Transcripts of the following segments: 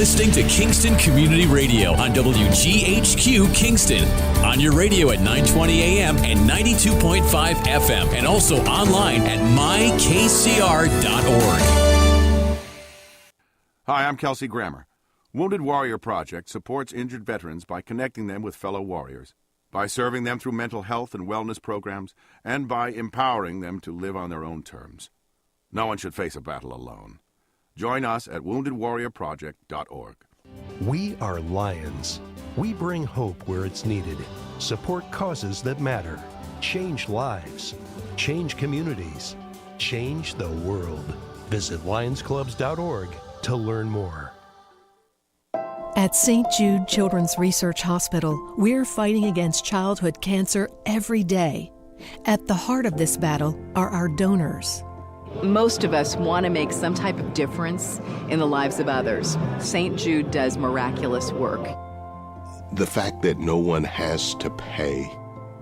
listening to Kingston Community Radio on WGHQ Kingston. On your radio at 920 AM and 92.5 FM, and also online at mykcr.org. Hi, I'm Kelsey Grammer. Wounded Warrior Project supports injured veterans by connecting them with fellow warriors, by serving them through mental health and wellness programs, and by empowering them to live on their own terms. No one should face a battle alone. Join us at woundedwarriorproject.org. We are Lions. We bring hope where it's needed, support causes that matter, change lives, change communities, change the world. Visit lionsclubs.org to learn more. At St. Jude Children's Research Hospital, we're fighting against childhood cancer every day. At the heart of this battle are our donors. Most of us want to make some type of difference in the lives of others. St. Jude does miraculous work. The fact that no one has to pay,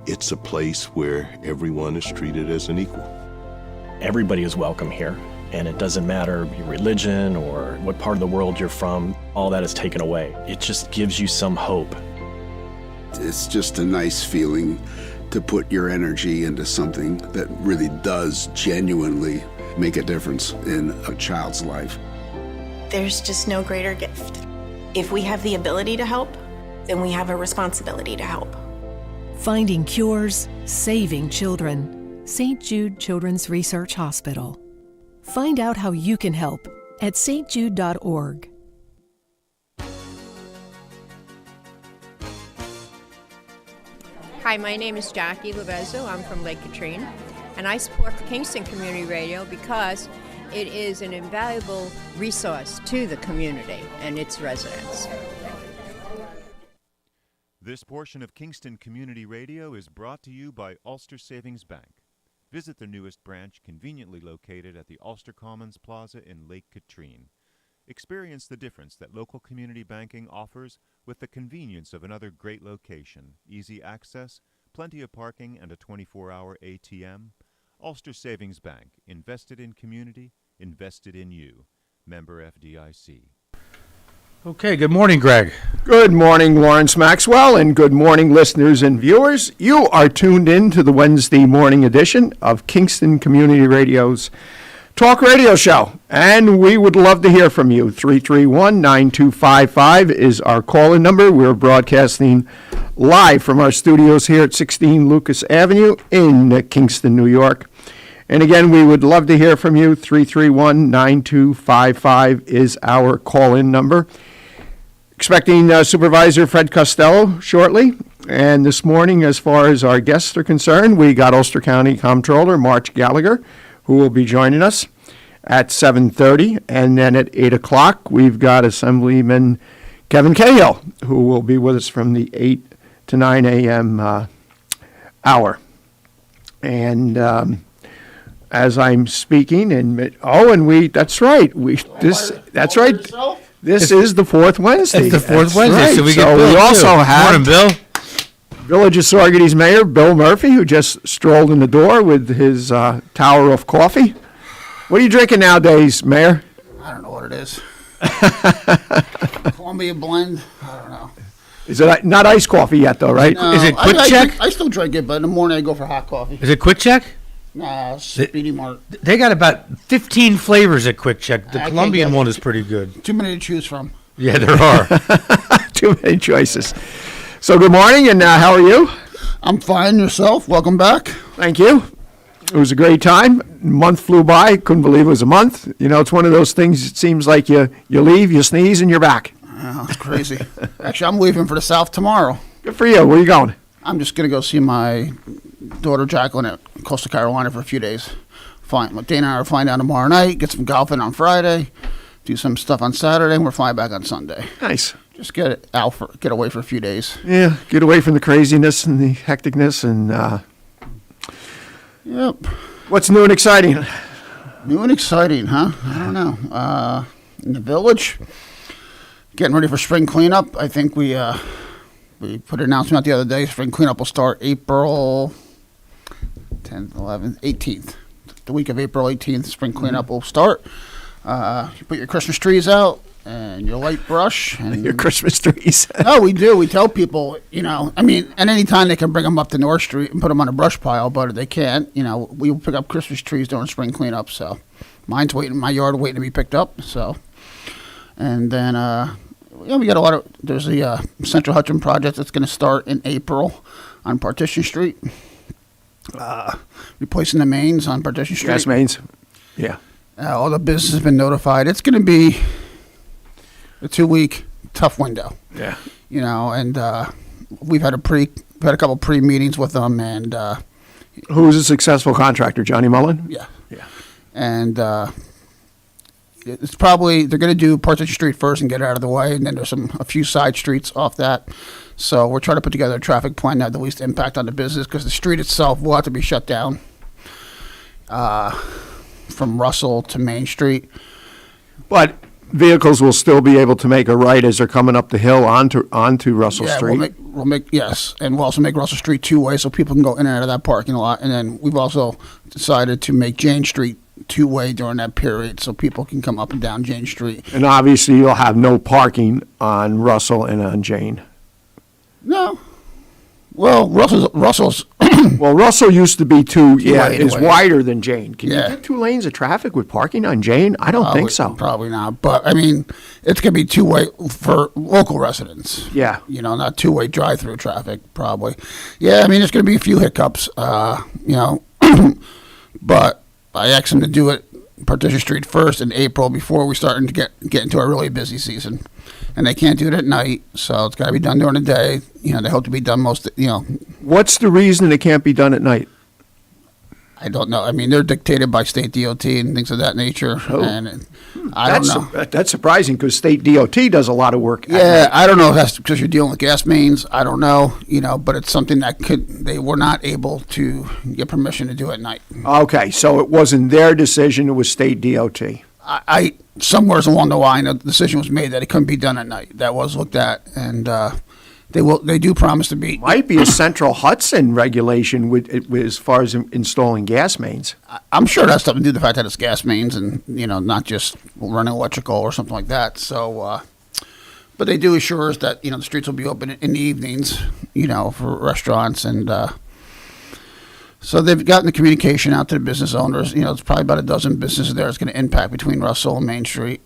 it's a place where everyone is treated as an equal. Everybody is welcome here, and it doesn't matter your religion or what part of the world you're from, all that is taken away. It just gives you some hope. It's just a nice feeling to put your energy into something that really does genuinely make a difference in a child's life. There's just no greater gift. If we have the ability to help, then we have a responsibility to help. Finding cures, saving children. St. Jude Children's Research Hospital. Find out how you can help at stjude.org. Hi, my name is Jackie Levezzo. I'm from Lake Katrine, and I support Kingston Community Radio because it is an invaluable resource to the community and its residents. This portion of Kingston Community Radio is brought to you by Ulster Savings Bank. Visit their newest branch, conveniently located at the Ulster Commons Plaza in Lake Katrine. Experience the difference that local community banking offers with the convenience of another great location, easy access, plenty of parking, and a 24-hour ATM. Ulster Savings Bank, invested in community, invested in you. Member FDIC. Okay, good morning, Greg. Good morning, Lawrence Maxwell, and good morning, listeners and viewers. You are tuned in to the Wednesday morning edition of Kingston Community Radio's Talk Radio Show, and we would love to hear from you. 331-9255 is our call-in number. We're broadcasting live from our studios here at 16 Lucas Avenue in Kingston, New York. And again, we would love to hear from you. 331-9255 is our call-in number. Expecting Supervisor Fred Costello shortly. And this morning, as far as our guests are concerned, we got Ulster County Comptroller March Gallagher, who will be joining us at 7:30. And then at 8 o'clock, we've got Assemblyman Kevin Cahill, who will be with us from the 8 to 9 a.m. Hour. And as I'm speaking, that's right. That's right. This is the fourth Wednesday. It's the fourth Wednesday, right. so we get Bill, we also have morning, Bill. Village of Saugerties Mayor Bill Murphy, who just strolled in the door with his tower of coffee. What are you drinking nowadays, Mayor? I don't know what it is. Columbia blend. I don't know. Is it not iced coffee yet, though, right? No, is it Quick Check? I still drink it, but in the morning I go for hot coffee. Is it Quick Check? Nah, Speedy Mart. They got about 15 flavors at Quick Check. The Colombian one is pretty good. Too many to choose from. Yeah, there are. Too many choices. So good morning, and how are you? I'm fine. Yourself? Welcome back. Thank you. It was a great time. Month flew by. Couldn't believe it was a month. You know, it's one of those things, it seems like you leave, you sneeze, and you're back. Oh, it's crazy. Actually, I'm leaving for the South tomorrow. Good for you. Where are you going? I'm just going to go see my daughter Jacqueline at Coastal Carolina for a few days. Dana and I are flying down tomorrow night, get some golfing on Friday, do some stuff on Saturday, and we're flying back on Sunday. Nice. Just get away for a few days. Yeah, get away from the craziness and the hecticness and Yep. What's new and exciting? New and exciting, huh? I don't know. In the village, getting ready for spring cleanup. I think we put an announcement out the other day. Spring cleanup will start April 10th, 11th, 18th. The week of April 18th, spring cleanup will start. You put your Christmas trees out. and your light brush and Your Christmas trees. No, we do. We tell people, and anytime they can bring them up to North Street and put them on a brush pile, but if they can't, we will pick up Christmas trees during spring cleanup. So mine's waiting in my yard, waiting to be picked up. So, and then, we got a lot of, there's the Central Hudson project that's going to start in April on Partition Street. Replacing the mains on Partition Street. Gas mains. Yeah. All the business has been notified. It's going to be a 2-week tough window. Yeah. And we've had a couple pre-meetings with them, and who's a successful contractor? Johnny Mullen? Yeah. Yeah. And it's probably they're going to do Partition Street first and get it out of the way, and then there's a few side streets off that. So we're trying to put together a traffic plan that have the least impact on the business, because the street itself will have to be shut down from Russell to Main Street. But vehicles will still be able to make a right as they're coming up the hill onto Russell Street. We'll make yes, and we'll also make Russell Street two-way so people can go in and out of that parking lot. And then we've also decided to make Jane Street two-way during that period so people can come up and down Jane Street. And obviously you'll have no parking on Russell and on Jane. No. Well, Russell's well, Russell used to be is way. wider than Jane. Can you Yeah. get 2 lanes of traffic with parking on Jane? I don't think so. Probably not. But, it's going to be two-way for local residents. Yeah. Not two-way drive-through traffic, probably. Yeah, there's going to be a few hiccups, but I asked them to do it Partition Street first in April before we starting to get into a really busy season. And they can't do it at night, so it's got to be done during the day. They hope to be done What's the reason it can't be done at night? I don't know. They're dictated by state DOT and things of that nature. Oh. And I don't know. That's surprising because state DOT does a lot of work. Yeah, I don't know if that's because you're dealing with gas mains. I don't know, but it's something that they were not able to get permission to do at night. Okay, so it wasn't their decision, it was state DOT. I somewhere along the line, a decision was made that it couldn't be done at night. That was looked at, and they do promise to be. Might be a Central Hudson regulation with as far as installing gas mains. I'm sure that's something to do with the fact that it's gas mains and not just running electrical or something like that. So, but they do assure us that the streets will be open in the evenings, for restaurants and. So they've gotten the communication out to the business owners. It's probably about a dozen businesses there. It's going to impact between Russell and Main Street.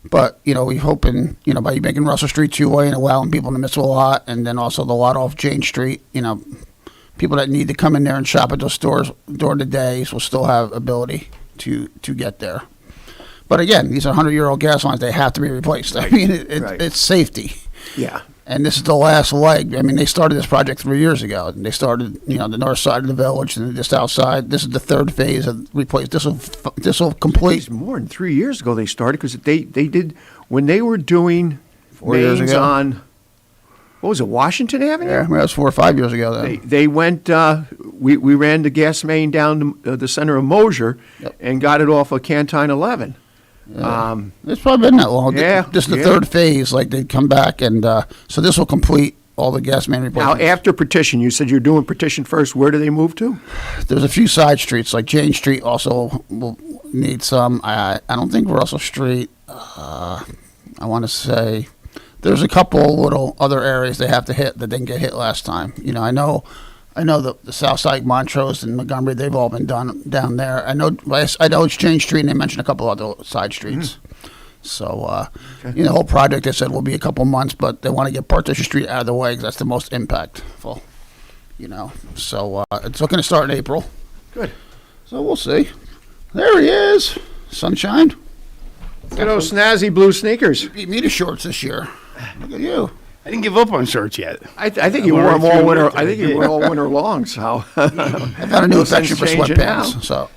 But we're hoping by making Russell Street two-way and allowing people in the midst of a lot, and then also the lot off Jane Street. People that need to come in there and shop at those stores during the days will still have ability to get there. But again, these are 100-year-old gas lines. They have to be replaced. It's safety. Yeah. And this is the last leg. They started this project 3 years ago. And they started, the north side of the village and the south side. This is the third phase of replace. This will complete. It's more than 3 years ago they started because they did when they were doing 4 years mains ago on. What was it, Washington Avenue? Yeah, that was 4 or 5 years ago. Then they went. We ran the gas main down to the center of Mosier and got it off of Cantine 11. Yeah. It's probably been that long. Yeah, this is the third phase. Like they come back, and so this will complete all the gas main replacements. Now, after Partition, you said you're doing Partition first. Where do they move to? There's a few side streets, like Jane Street also will need some. I don't think Russell Street. I want to say there's a couple little other areas they have to hit that didn't get hit last time. I know the south side, Montrose and Montgomery, they've all been done down there. I know it's Jane Street, and they mentioned a couple other side streets. So, the whole project, they said, will be a couple months, but they want to get Partition Street out of the way because that's the most impactful, So, it's looking to start in April. Good. So, we'll see. There he is. Sunshine. Look at those snazzy blue sneakers. You beat me to shorts this year. Look at you. I didn't give up on shorts yet. I think you wore them all winter. I think you wore all winter long. So I've got a new affection for sweatpants. So,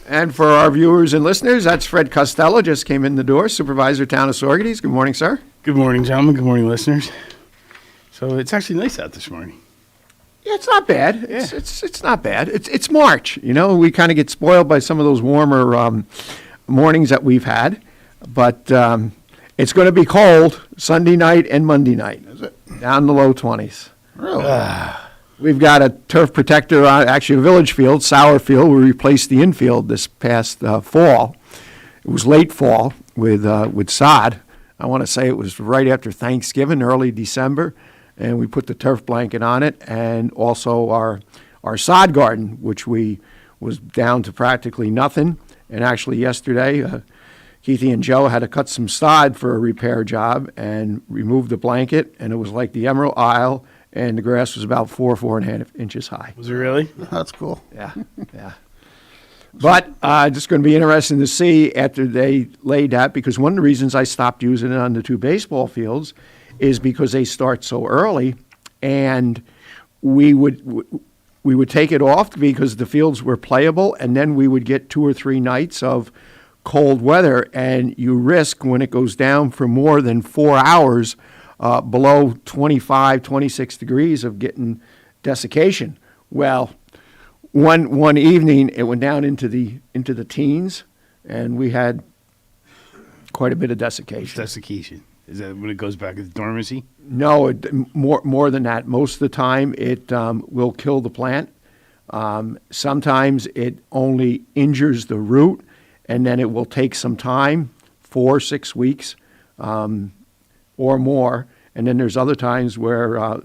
and for our viewers and listeners, that's Fred Costello. Just came in the door, Supervisor, Town of Saugerties. Good morning, sir. Good morning, gentlemen. Good morning, listeners. So it's actually nice out this morning. Yeah, it's not bad. It's not bad. It's March. We kind of get spoiled by some of those warmer mornings that we've had, but. It's going to be cold Sunday night and Monday night. Is it? Down in the low 20s. Really? We've got a turf protector, actually a village field, Sour Field. We replaced the infield this past fall. it was late fall with sod. I want to say it was right after Thanksgiving, early December, and we put the turf blanket on it, and also our sod garden, which was down to practically nothing. And actually yesterday, Keithy and Joe had to cut some sod for a repair job and remove the blanket, and it was like the Emerald Isle, and the grass was about 4.5 inches high. Was it really? That's cool. Yeah, yeah. But just going to be interesting to see after they laid that, because one of the reasons I stopped using it on the 2 baseball fields is because they start so early, and we would take it off because the fields were playable, and then we would get 2 or 3 nights of cold weather, and you risk when it goes down for more than 4 hours below 25, 26 degrees of getting desiccation. Well, one evening it went down into the teens, and we had quite a bit of desiccation. Desiccation. Is that when it goes back into dormancy? No, more than that. Most of the time it will kill the plant. Sometimes it only injures the root, and then it will take some time, 4 or 6 weeks or more. And then there's other times where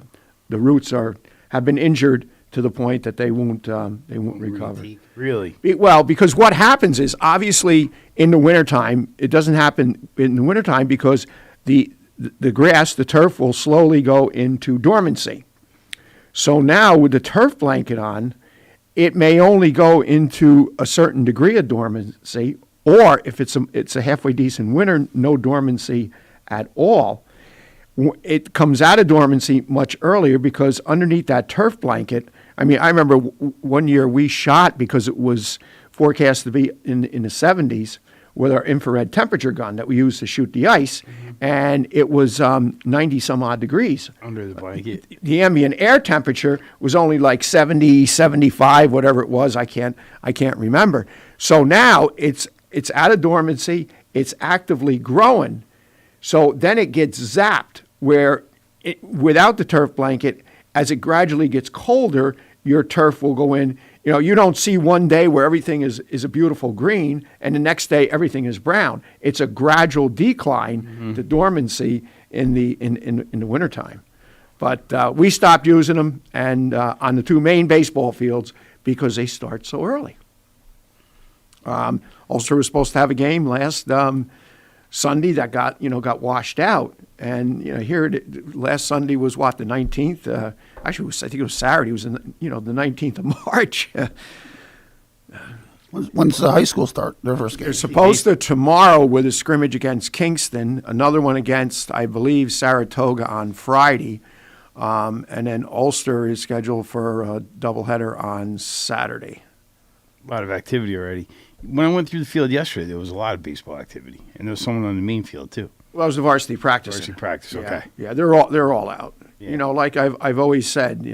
the roots have been injured to the point that they won't recover. Really? Well, because what happens is, obviously in the wintertime, it doesn't happen in the wintertime because the grass, the turf, will slowly go into dormancy. So now with the turf blanket on, it may only go into a certain degree of dormancy, or if it's a halfway decent winter, no dormancy at all. It comes out of dormancy much earlier because underneath that turf blanket, I mean, I remember one year we shot, because it was forecast to be in the 70s, with our infrared temperature gun that we used to shoot the ice, and it was 90 some odd degrees. Under the blanket. The ambient air temperature was only like 70, 75, whatever it was. I can't remember. So now it's out of dormancy, it's actively growing. So then it gets zapped, where without the turf blanket, as it gradually gets colder, your turf will go in. You know, you don't see one day where everything is a beautiful green, and the next day everything is brown. It's a gradual decline to dormancy in the wintertime. But we stopped using them and on the 2 main baseball fields because they start so early. Ulster was supposed to have a game last Sunday that got washed out, and here last Sunday was what, the 19th. Actually, I think it was Saturday. It was the 19th of March. When's the high school start their first game? They're supposed to tomorrow with a scrimmage against Kingston, another one against, I believe, Saratoga on Friday, and then Ulster is scheduled for a doubleheader on Saturday. A lot of activity already. When I went through the field yesterday, there was a lot of baseball activity, and there was someone on the main field too. Well, it was the varsity practice. Varsity practice, okay. Yeah, they're all out. Yeah. Like I've always said,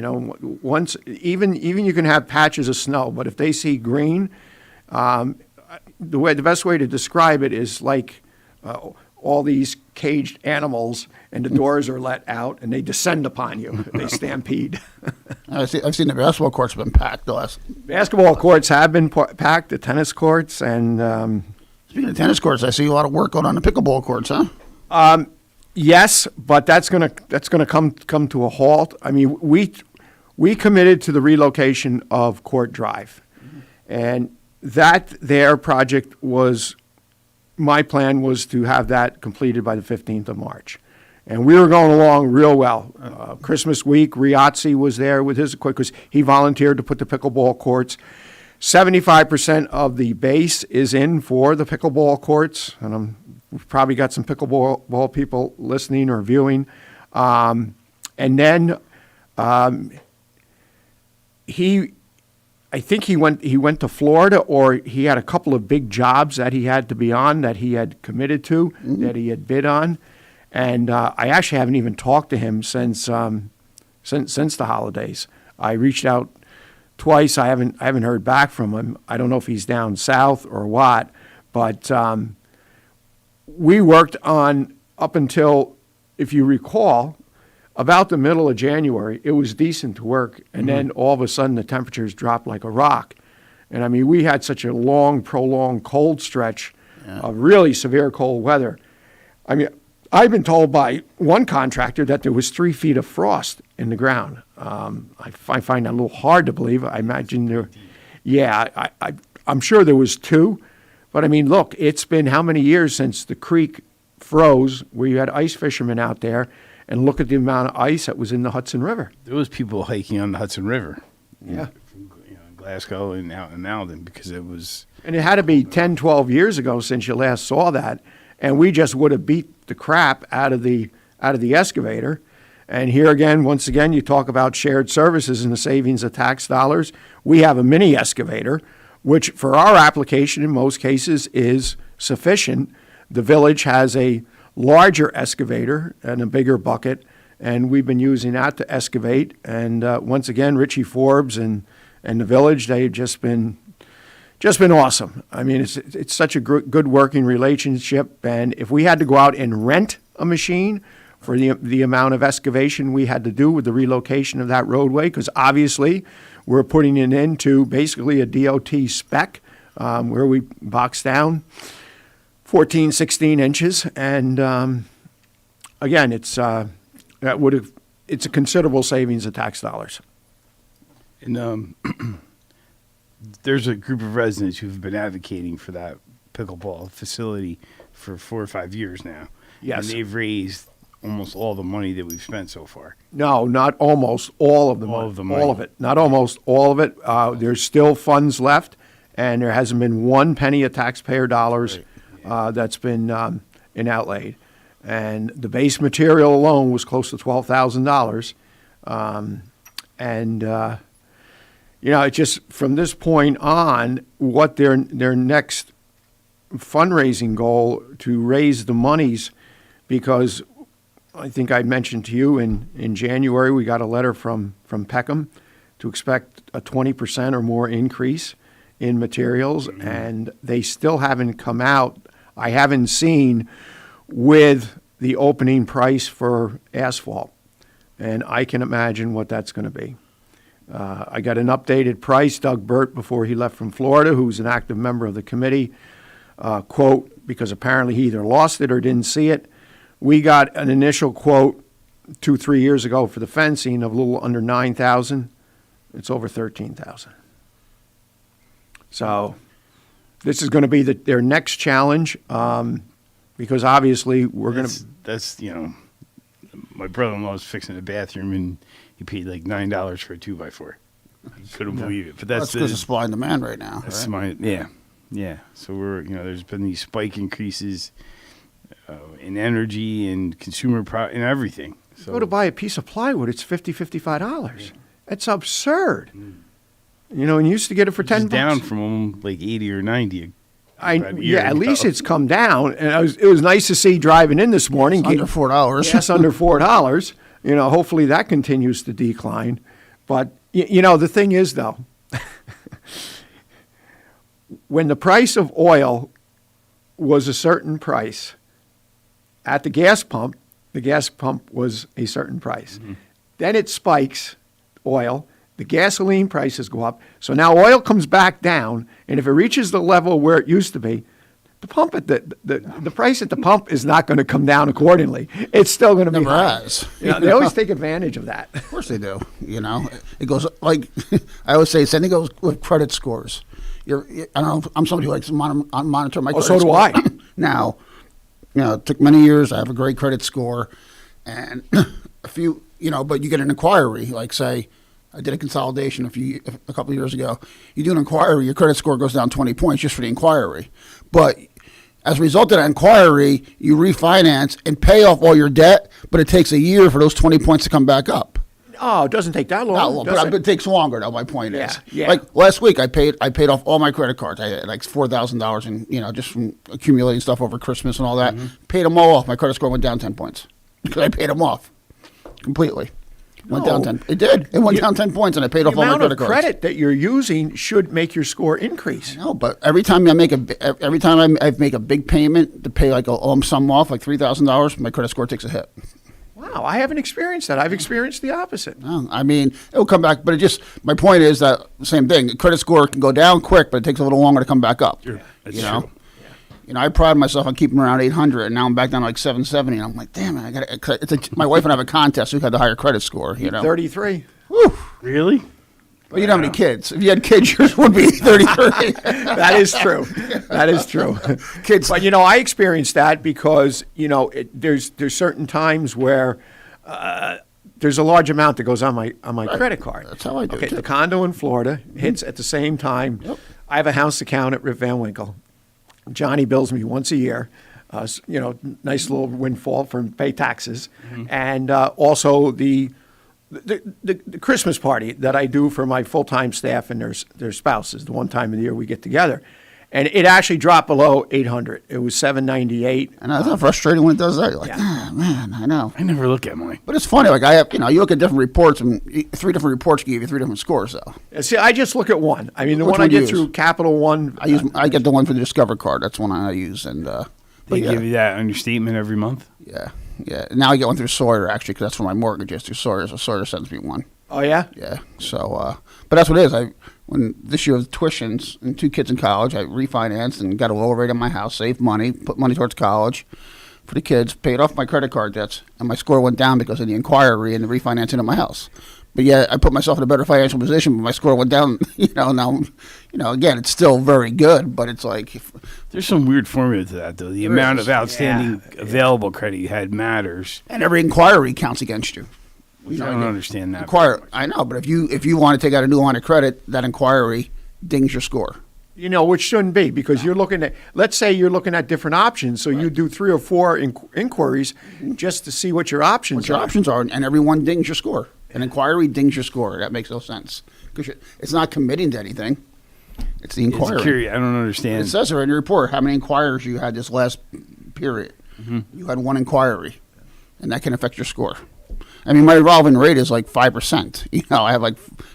once even you can have patches of snow, but if they see green, the best way to describe it is like all these caged animals, and the doors are let out, and they descend upon you. They stampede. I've seen the basketball courts have been packed. Basketball courts have been packed. The tennis courts, and speaking of tennis courts, I see a lot of work going on the pickleball courts, huh? Yes, but that's gonna come to a halt. I mean, we committed to the relocation of Court Drive, and their project was. My plan was to have that completed by the 15th of March. And we were going along real well. Christmas week, Riazzi was there with his equipment because he volunteered to put the pickleball courts. 75% of the base is in for the pickleball courts. And we've probably got some pickleball people listening or viewing. And then I think he went to Florida, or he had a couple of big jobs that he had to be on that he had committed to, that he had bid on, and I actually haven't even talked to him since the holidays. I reached out twice. I haven't heard back from him. I don't know if he's down south or what, but we worked on up until, if you recall, about the middle of January, it was decent to work, and then all of a sudden the temperatures dropped like a rock. And I mean, we had such a long, prolonged cold stretch of really severe cold weather. I mean, I've been told by one contractor that there was 3 feet of frost in the ground. I find that a little hard to believe. I imagine there, I'm sure there was 2. But I mean, look, it's been how many years since the creek froze where you had ice fishermen out there, and look at the amount of ice that was in the Hudson River. There was people hiking on the Hudson River. Yeah. From Glasgow and out in Malden because it was... And it had to be 10, 12 years ago since you last saw that. And we just would have beat the crap out of the excavator. And here again, once again, you talk about shared services and the savings of tax dollars. We have a mini excavator, which for our application in most cases is sufficient. The village has a larger excavator and a bigger bucket, and we've been using that to excavate. And once again, Richie Forbes and the village, they've just been awesome. I mean, it's such a good working relationship. And if we had to go out and rent a machine for the amount of excavation we had to do with the relocation of that roadway, because obviously we're putting it into basically a DOT spec where we box down 14, 16 inches. And again, it's a considerable savings of tax dollars. And there's a group of residents who've been advocating for that pickleball facility for 4 or 5 years now. Yes. And they've raised almost all the money that we've spent so far. No, not almost all of the money. All of it. Not almost all of it. There's still funds left, and there hasn't been 1 penny of taxpayer dollars that's been outlaid. And the base material alone was close to $12,000. It's just from this point on, what their next fundraising goal to raise the monies, because I think I mentioned to you in January, we got a letter from Peckham to expect a 20% or more increase in materials, and they still haven't come out. I haven't seen with the opening price for asphalt, and I can imagine what that's going to be. I got an updated price. Doug Burt, before he left from Florida, who's an active member of the committee, quote, because apparently he either lost it or didn't see it. We got an initial quote 2-3 years ago for the fencing of a little under $9,000. It's over $13,000. So this is going to be their next challenge, because obviously we're going to. That's my brother-in-law was fixing a bathroom and he paid like $9 for a 2x4. I couldn't believe it. But that's because of supply and demand right now. That's right? Yeah. So we're there's been these spike increases in energy and consumer and everything. So go to buy a piece of plywood, it's $50, $55. Yeah. It's absurd. And you used to get it for $10. Down from like 80 or 90. At least it's come down. And it was nice to see driving in this morning. Under $4. Yes, under $4. Hopefully that continues to decline. But, the thing is, though, when the price of oil was a certain price, at the gas pump was a certain price. Mm-hmm. Then it spikes, oil. The gasoline prices go up. So now oil comes back down, and if it reaches the level where it used to be, the pump at the price at the pump is not going to come down accordingly. It's still going to be high. They always take advantage of that. Of course they do. It goes like I always say. Same thing goes with credit scores. I don't know. I'm somebody who likes to monitor my credit so do I. Now, it took many years. I have a great credit score, and a few. But you get an inquiry, like say. I did a consolidation a couple of years ago. You do an inquiry, your credit score goes down 20 points just for the inquiry. But as a result of that inquiry, you refinance and pay off all your debt, but it takes a year for those 20 points to come back up. Oh, it doesn't take that long. Not long, but it takes longer, though, my point is. Yeah. Like last week, I paid off all my credit cards. I had like $4,000 in, just from accumulating stuff over Christmas and all that. Mm-hmm. Paid them all off. My credit score went down 10 points because I paid them off completely. Went down 10. It did. It went down 10 points, and I paid off all my credit cards. The amount of credit that you're using should make your score increase. No, but every time I make a big payment to pay like a lump sum off, like $3,000, my credit score takes a hit. Wow, I haven't experienced that. I've experienced the opposite. No, I mean, it'll come back, but my point is that same thing. The credit score can go down quick, but it takes a little longer to come back up. Sure. That's true. I pride myself on keeping around 800, and now I'm back down to like 770. And I'm like, damn it, my wife and I have a contest. Who had the higher credit score? 33. Woo. Really? Well, you don't have any kids. If you had kids, yours would be 33. That is true. That is true. Kids. But, I experienced that because, there's certain times where there's a large amount that goes on my credit card. That's how I do it. Okay, too. the condo in Florida hits at the same time. Yep. I have a house account at Rip Van Winkle. Johnny bills me once a year. Nice little windfall for pay taxes. And also the Christmas party that I do for my full-time staff and their spouses, the one time of the year we get together. And it actually dropped below 800. It was 798. And that's not frustrating when it does that. You're like, man, I know. I never look at mine. But it's funny. Like I have, you look at different reports, and 3 different reports give you 3 different scores, though. See, I just look at one. I mean, the Which one I one do you get through use? Capital One. I get the one for the Discover card. That's one I use, and They give you that on your statement every month? Yeah. Now I get one through Sawyer, actually, because that's for my mortgage is through Sawyer. So Sawyer sends me one. Oh yeah. Yeah. So, but that's what it is. When this year with tuitions and 2 kids in college, I refinanced and got a lower rate on my house, saved money, put money towards college for the kids, paid off my credit card debts, and my score went down because of the inquiry and the refinancing of my house. But yeah, I put myself in a better financial position, but my score went down. Now, again, it's still very good, but it's like there's some weird formula to that, though. The amount of outstanding available credit you had matters, and every inquiry counts against you. I don't understand that. I know, but if you want to take out a new line of credit, that inquiry dings your score. Which shouldn't be, because you're looking at, let's say you're looking at different options, so you do 3 or 4 inquiries just to see what your options are. And every one dings your score. An inquiry dings your score. That makes no sense, because it's not committing to anything. It's the inquiry. I don't understand. It says there in your report how many inquiries you had this last period. You had 1 inquiry, and that can affect your score. I mean, my revolving rate is like 5%. I have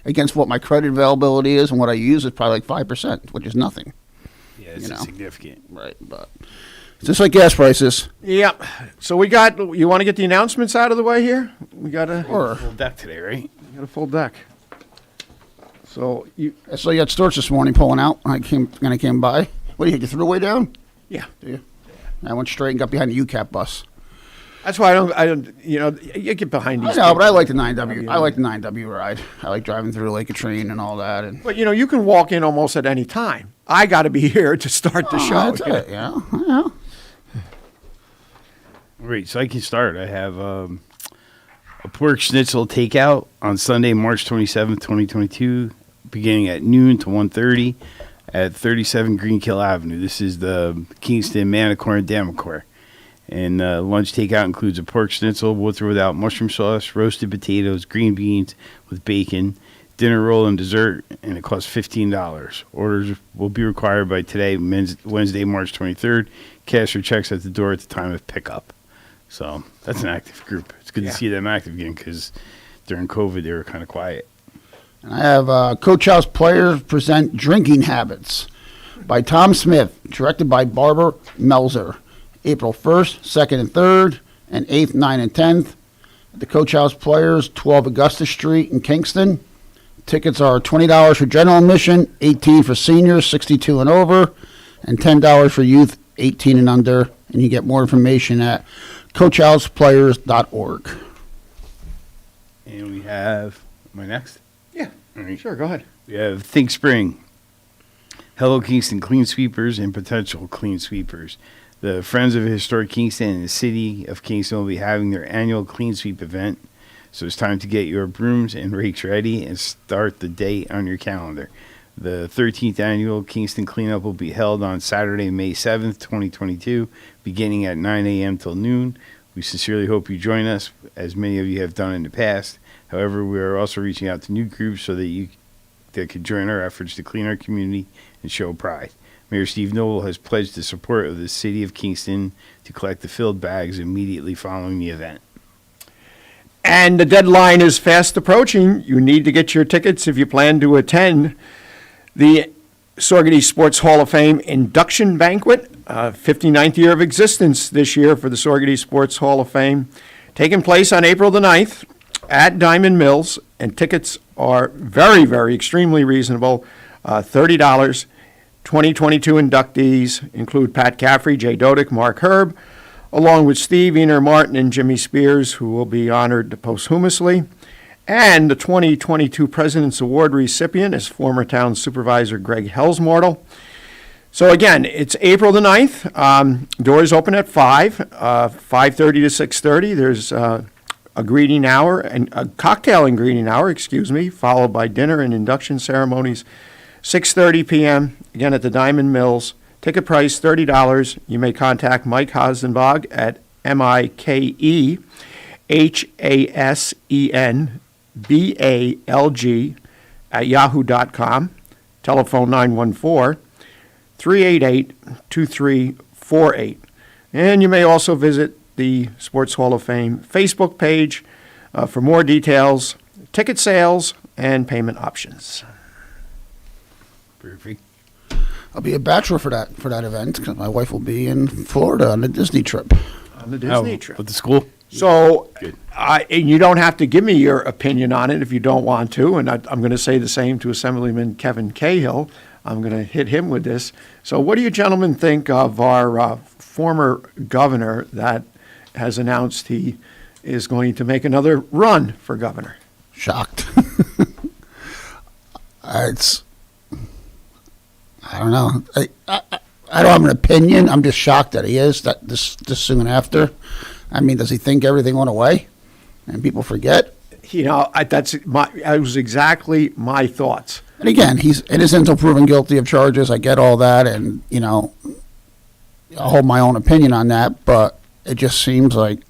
against what my credit availability is and what I use is probably like 5%, which is nothing. Yeah, it's significant. Right, but it's just like gas prices. Yep. So you want to get the announcements out of the way here? We got a full deck today, right? We got a full deck. So you had Storch this morning pulling out when I came by. What, you threw the way down? Yeah. Do you? I went straight and got behind the UCAP bus. That's why I don't, you get behind these. I know, but I like the 9W. I like the 9W ride. I like driving through Lake of Trine and all that. But, you can walk in almost at any time. I got to be here to start the show. That's it, yeah. All right, so I can start. I have a pork schnitzel takeout on Sunday, March 27th, 2022, beginning at noon to 1:30 at 37 Greenkill Avenue. This is the Kingston, Manicore, and Damacore. And lunch takeout includes a pork schnitzel with or without mushroom sauce, roasted potatoes, green beans with bacon, dinner roll, and dessert, and it costs $15. Orders will be required by today, Wednesday, March 23rd. Cash or checks at the door at the time of pickup. So that's an active group. It's good to see them active again, because during COVID they were kind of quiet. And I have Coach House Players present Drinking Habits by Tom Smith, directed by Barbara Melzer. April 1st, 2nd, and 3rd, and 8th, 9th, and 10th. At the Coach House Players, 12 Augusta Street in Kingston. Tickets are $20 for general admission, $18 for seniors, 62 and over, and $10 for youth, 18 and under. And you get more information at coachhouseplayers.org. And we have, am I next? Yeah, all right. Sure, go ahead. We have Think Spring, Hello Kingston Clean Sweepers and Potential Clean Sweepers. The Friends of Historic Kingston and the City of Kingston will be having their annual Clean Sweep event. So it's time to get your brooms and rakes ready and start the day on your calendar. The 13th annual Kingston Cleanup will be held on Saturday, May 7th, 2022, beginning at 9 a.m. till noon. We sincerely hope you join us, as many of you have done in the past. However, we are also reaching out to new groups so that that could join our efforts to clean our community and show pride. Mayor Steve Noble has pledged the support of the City of Kingston to collect the filled bags immediately following the event. And the deadline is fast approaching. You need to get your tickets if you plan to attend the Saugerty Sports Hall of Fame induction banquet, 59th year of existence this year for the Saugerty Sports Hall of Fame, taking place on April the 9th at Diamond Mills, and tickets are very, very extremely reasonable, $30, $25 2022 inductees include Pat Caffrey, Jay Dodick, Mark Herb, along with Steve Ener Martin and Jimmy Spears, who will be honored posthumously. And the 2022 President's Award recipient is former town supervisor Greg Hellsmortal. So again, it's April the 9th. Doors open at 5:30 to 6:30. There's a greeting hour, and a cocktail and greeting hour, followed by dinner and induction ceremonies, 6:30 p.m., again at the Diamond Mills. Ticket price, $30. You may contact Mike Hasenbog at MikeHasenbalg at yahoo.com. Telephone 914-388-2348. And you may also visit the Sports Hall of Fame Facebook page for more details, ticket sales, and payment options. Perfect. I'll be a bachelor for that event because my wife will be in Florida on a Disney trip. On the Disney trip. With the school? So, and you don't have to give me your opinion on it if you don't want to, and I'm going to say the same to Assemblyman Kevin Cahill. I'm going to hit him with this. So what do you gentlemen think of our former governor that has announced he is going to make another run for governor? Shocked. I don't know. I don't have an opinion. I'm just shocked that he is that this soon after. I mean, does he think everything went away and people forget? That was exactly my thoughts. And again, he's innocent until proven guilty of charges. I get all that, and I'll hold my own opinion on that. But it just seems like,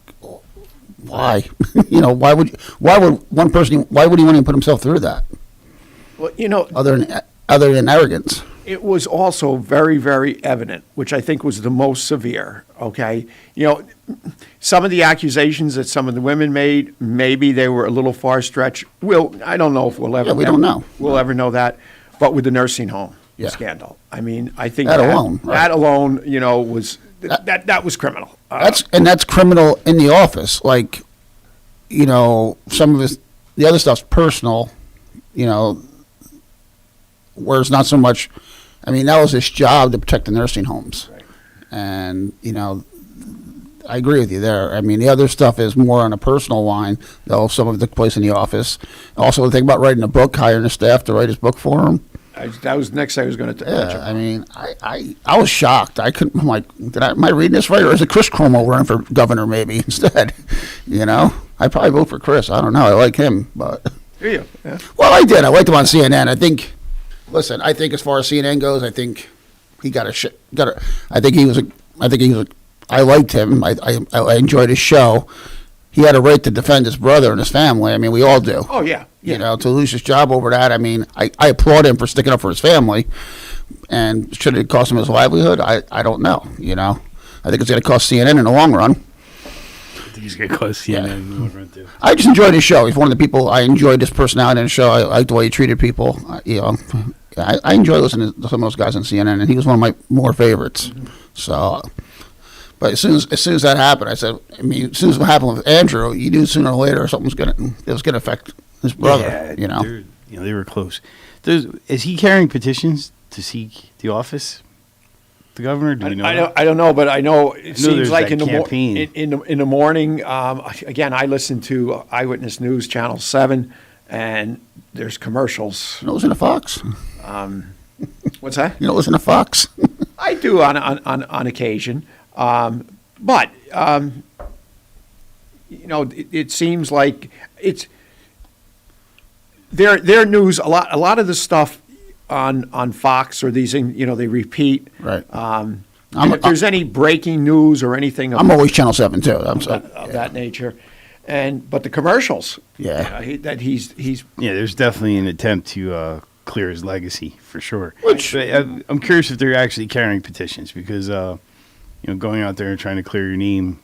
why? Why would one person? Why would he want to put himself through that? Well, other than arrogance. It was also very, very evident, which I think was the most severe, okay? Some of the accusations that some of the women made, maybe they were a little far-stretched. I don't know if we'll ever... Yeah, we don't know. We'll ever know that. But with the nursing home scandal, I mean, I think that alone, was... That was criminal. That's criminal in the office. Like, some of the other stuff's personal, where it's not so much... I mean, that was his job to protect the nursing homes. Right. And, I agree with you there. I mean, the other stuff is more on a personal line, though some of it took place in the office. Also, the thing about writing a book, hiring a staff to write his book for him. That was next I was going to touch on. I mean, I was shocked. I'm like, am I reading this right? Or is it Chris Cuomo running for governor maybe instead? I'd probably vote for Chris. I don't know. I like him, but... Do you? Yeah. Well, I did. I liked him on CNN. I think as far as CNN goes, I think he got a I liked him. I enjoyed his show. He had a right to defend his brother and his family. I mean, we all do. Oh, yeah. To lose his job over that, I mean, I applaud him for sticking up for his family. And should it cost him his livelihood? I don't know, I think it's going to cost CNN in the long run. I think he's going to cost CNN in the long run, too. I just enjoyed his show. He's one of the people, I enjoyed his personality in the show. I liked the way he treated people. I enjoy listening to some of those guys on CNN, and he was one of my more favorites. Mm-hmm. So, but as soon as that happened, I said, as soon as what happened with Andrew, you knew sooner or later it was going to affect his brother. They were close. Is he carrying petitions to seek the office? The governor? Do we know? I don't know, but I know it seems like in the morning. Again, I listen to Eyewitness News Channel 7, and there's commercials. You don't listen to Fox? What's that? You don't listen to Fox? I do on occasion, but it seems like it's their news. A lot of the stuff on Fox or these, they repeat. Right. If there's any breaking news or anything, I'm always Channel 7 too. Of that nature. But the commercials, that he's there's definitely an attempt to clear his legacy for sure. I'm curious if they're actually carrying petitions because going out there and trying to clear your name,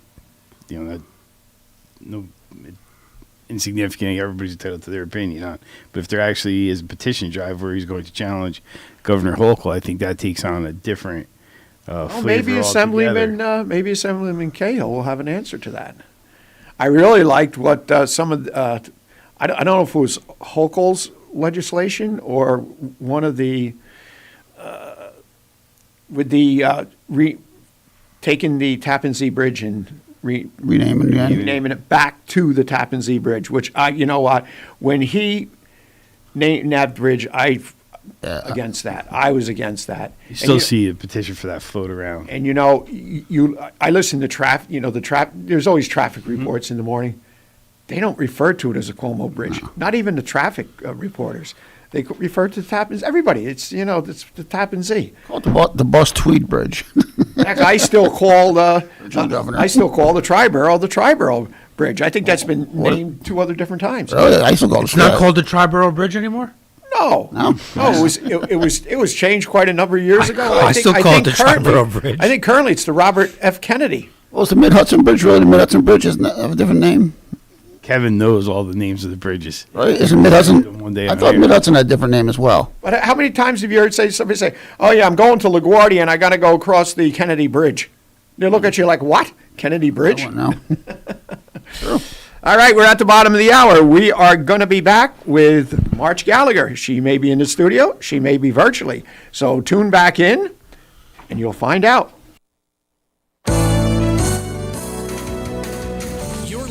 insignificant. Everybody's entitled to their opinion on. But if there actually is a petition drive where he's going to challenge Governor Hochul, I think that takes on a different flavor. Maybe Assemblyman Cahill will have an answer to that. I really liked what some of I don't know if it was Hochul's legislation or one of the with the taking the Tappan Zee Bridge and renaming it back to the Tappan Zee Bridge, which you know what, when he named that bridge, against that. I was against that. You still see a petition for that float around. And I listen to there's always traffic reports in the morning. They don't refer to it as a Cuomo bridge. No. Not even the traffic reporters. They refer to the Tappan Zee. Everybody, it's the Tappan Zee. Call it the Bus Tweed Bridge. Heck, I still call the Triborough Bridge. I think that's been named 2 other different times. Oh, yeah, I still call it. It's not called the Triborough Bridge anymore? No. It was changed quite a number of years ago. I still call it the Triborough Bridge. I think currently it's the Robert F. Kennedy. Well, it's the Mid-Hudson Bridge, really. The Mid-Hudson Bridge is a different name. Kevin knows all the names of the bridges. Right? Isn't Mid-Hudson? I thought Mid-Hudson had a different name as well. But how many times have you heard somebody say, "Oh yeah, I'm going to LaGuardia and I got to go across the Kennedy Bridge"? They look at you like, "What? Kennedy Bridge?" No. True. All right, we're at the bottom of the hour. We are going to be back with March Gallagher. She may be in the studio. She may be virtually. So tune back in and you'll find out.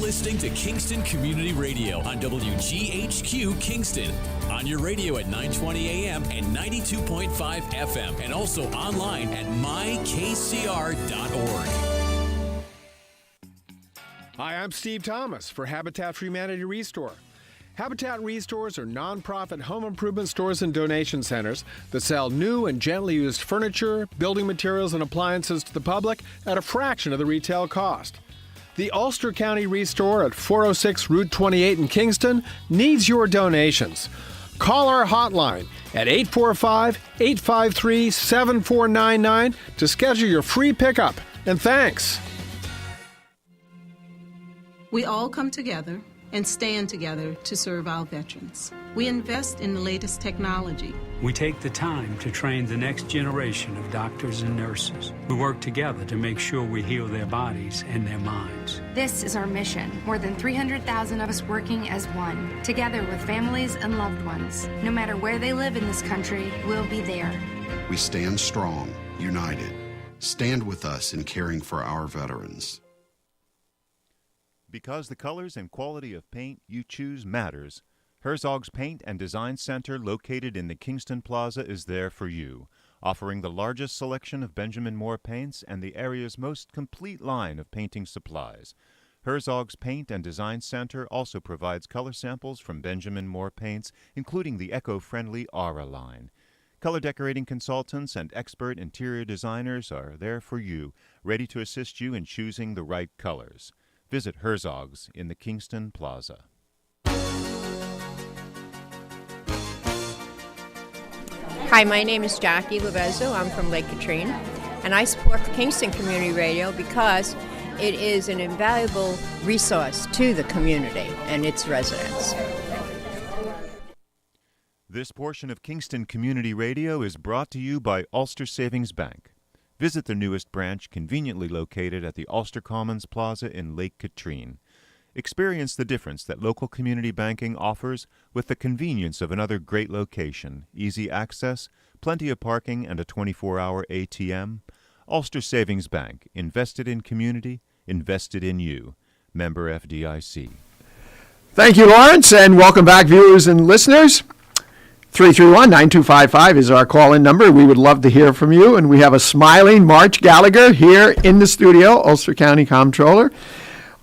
Listening to Kingston Community Radio on WGHQ Kingston. On your radio at 920 AM and 92.5 FM. And also online at mykcr.org. Hi, I'm Steve Thomas for Habitat for Humanity Restore. Habitat Restores are nonprofit home improvement stores and donation centers that sell new and gently used furniture, building materials, and appliances to the public at a fraction of the retail cost. The Ulster County Restore at 406 Route 28 in Kingston needs your donations. Call our hotline at 845-853-7499 to schedule your free pickup. And thanks. We all come together and stand together to serve our veterans. We invest in the latest technology. We take the time to train the next generation of doctors and nurses. We work together to make sure we heal their bodies and their minds. This is our mission. More than 300,000 of us working as one, together with families and loved ones. No matter where they live in this country, we'll be there. We stand strong, united. Stand with us in caring for our veterans. Because the colors and quality of paint you choose matters, Herzog's Paint and Design Center, located in the Kingston Plaza, is there for you, offering the largest selection of Benjamin Moore paints and the area's most complete line of painting supplies. Herzog's Paint and Design Center also provides color samples from Benjamin Moore paints, including the eco-friendly Aura line. Color decorating consultants and expert interior designers are there for you, ready to assist you in choosing the right colors. Visit Herzog's in the Kingston Plaza. Hi, my name is Jackie Lovezzo. I'm from Lake Katrine, and I support the Kingston Community Radio because it is an invaluable resource to the community and its residents. This portion of Kingston Community Radio is brought to you by Ulster Savings Bank. Visit their newest branch, conveniently located at the Ulster Commons Plaza in Lake Katrine. Experience the difference that local community banking offers with the convenience of another great location, easy access, plenty of parking, and a 24-hour ATM. Ulster Savings Bank, invested in community, invested in you. Member FDIC. Thank you, Lawrence, and welcome back, viewers and listeners. 331-9255 is our call-in number. We would love to hear from you. And we have a smiling March Gallagher here in the studio, Ulster County Comptroller.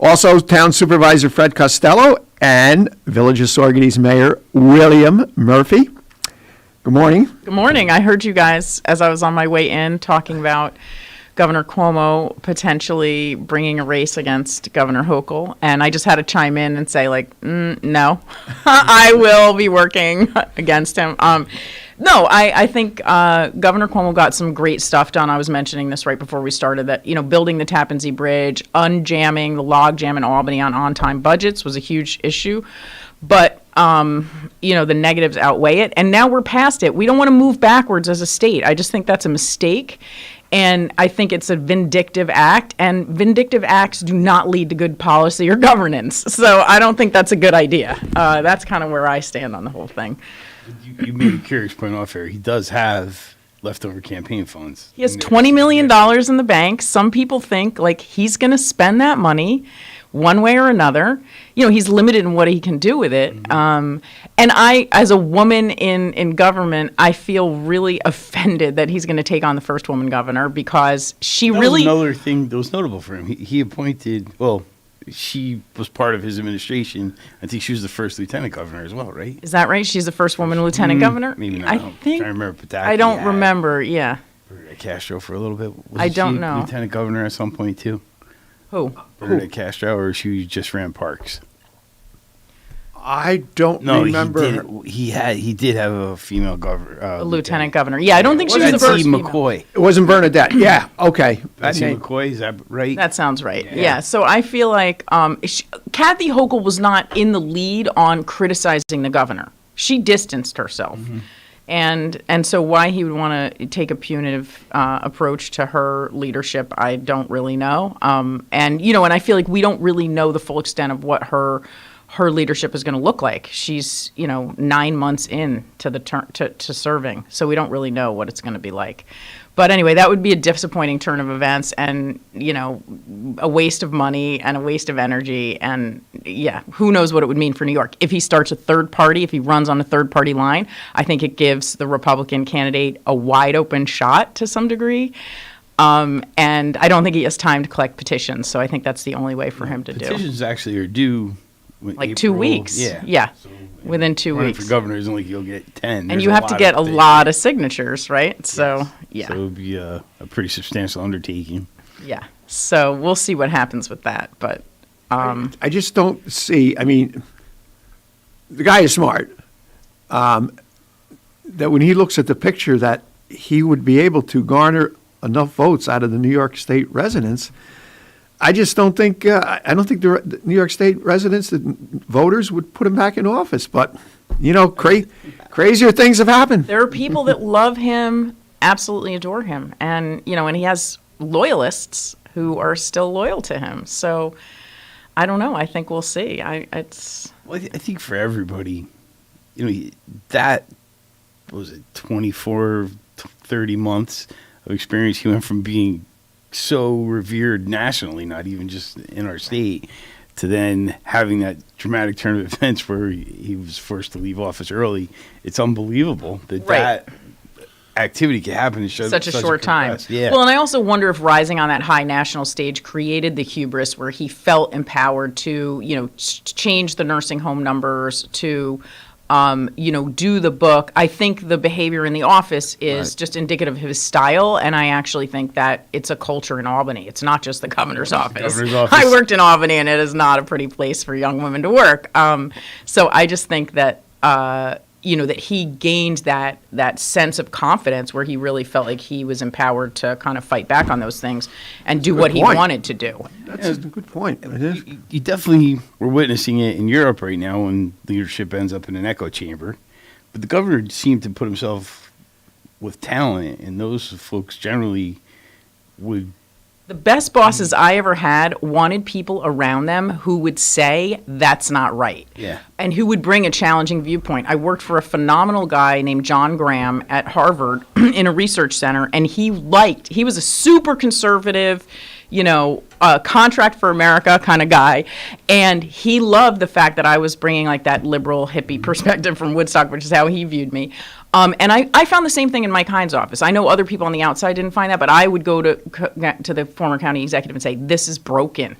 Also, Town Supervisor Fred Costello and Village of Saugerties Mayor William Murphy. Good morning. Good morning. I heard you guys, as I was on my way in, talking about Governor Cuomo potentially bringing a race against Governor Hochul, and I just had to chime in and say, no, I will be working against him. No, I think Governor Cuomo got some great stuff done. I was mentioning this right before we started, that, building the Tappan Zee Bridge, unjamming the log jam in Albany on time budgets was a huge issue. But, the negatives outweigh it. And now we're past it. We don't want to move backwards as a state. I just think that's a mistake. And I think it's a vindictive act, and vindictive acts do not lead to good policy or governance. So I don't think that's a good idea. That's kind of where I stand on the whole thing. You made a curious point off here. He does have leftover campaign funds. He has $20 million in the bank. Some people think like he's going to spend that money one way or another. He's limited in what he can do with it. And I, as a woman in government, I feel really offended that he's going to take on the first woman governor because she That really. was another thing that was notable for him. He appointed, she was part of his administration. I think she was the first lieutenant governor as well, right? Is that right? She's the first woman lieutenant governor? Maybe not. I I'm think. trying to remember Pataki. I don't remember. Yeah. Bernadette Castro for a little bit. I don't know. Lieutenant governor at some point too. Who? Bernadette Castro, or she just ran parks. I don't remember. He did have a female governor. A lieutenant governor. Yeah, I don't think she was the first female. McCoy. It wasn't Bernadette. Yeah. Okay. Betsy McCoy. Is that right? That sounds right. Yeah. So I feel like Kathy Hochul was not in the lead on criticizing the governor. She distanced herself. Mm-hmm. And so why he would want to take a punitive approach to her leadership, I don't really know. And I feel like we don't really know the full extent of what her leadership is going to look like. She's 9 months in to the to serving, so we don't really know what it's going to be like. But anyway, that would be a disappointing turn of events, and a waste of money and a waste of energy, and who knows what it would mean for New York if he starts a third party, if he runs on a third party line. I think it gives the Republican candidate a wide open shot to some degree. And I don't think he has time to collect petitions, so I think that's the only way for him to do. Petitions actually are due. Like April, 2 weeks. Yeah. So within 2 weeks. For governor, isn't like you'll get 10. And you have to get a lot of signatures, right? So, yeah. So it would be a pretty substantial undertaking. Yeah. So we'll see what happens with that. But I just don't see. I mean, the guy is smart. That when he looks at the picture, that he would be able to garner enough votes out of the New York State residents. I just don't think. I don't think the New York State residents, the voters, would put him back in office. But crazier things have happened. There are people that love him, absolutely adore him, and and he has loyalists who are still loyal to him. So I don't know. I think we'll see. I think for everybody, that was it 24, 30 months of experience. He went from being so revered nationally, not even just in our state, to then having that dramatic turn of events where he was forced to leave office early. It's unbelievable that activity can happen in such a short time. Yeah. Well, and I also wonder if rising on that high national stage created the hubris where he felt empowered to, change the nursing home numbers, to do the book. I think the behavior in the office is just indicative of his style, and I actually think that it's a culture in Albany. It's not just the governor's office. I worked in Albany, and it is not a pretty place for young women to work. So I just think that that he gained that sense of confidence where he really felt like he was empowered to kind of fight back on those things and do what he wanted to do. That's a good point. You definitely were witnessing it in Europe right now when leadership ends up in an echo chamber. But the governor seemed to put himself with talent, and those folks generally would. The best bosses I ever had wanted people around them who would say, that's not right. Yeah. And who would bring a challenging viewpoint. I worked for a phenomenal guy named John Graham at Harvard in a research center, and he was a super conservative, contract for America kind of guy. And he loved the fact that I was bringing like that liberal hippie perspective from Woodstock, which is how he viewed me. And I found the same thing in Mike Hines' office. I know other people on the outside didn't find that, but I would go to the former county executive and say, this is broken,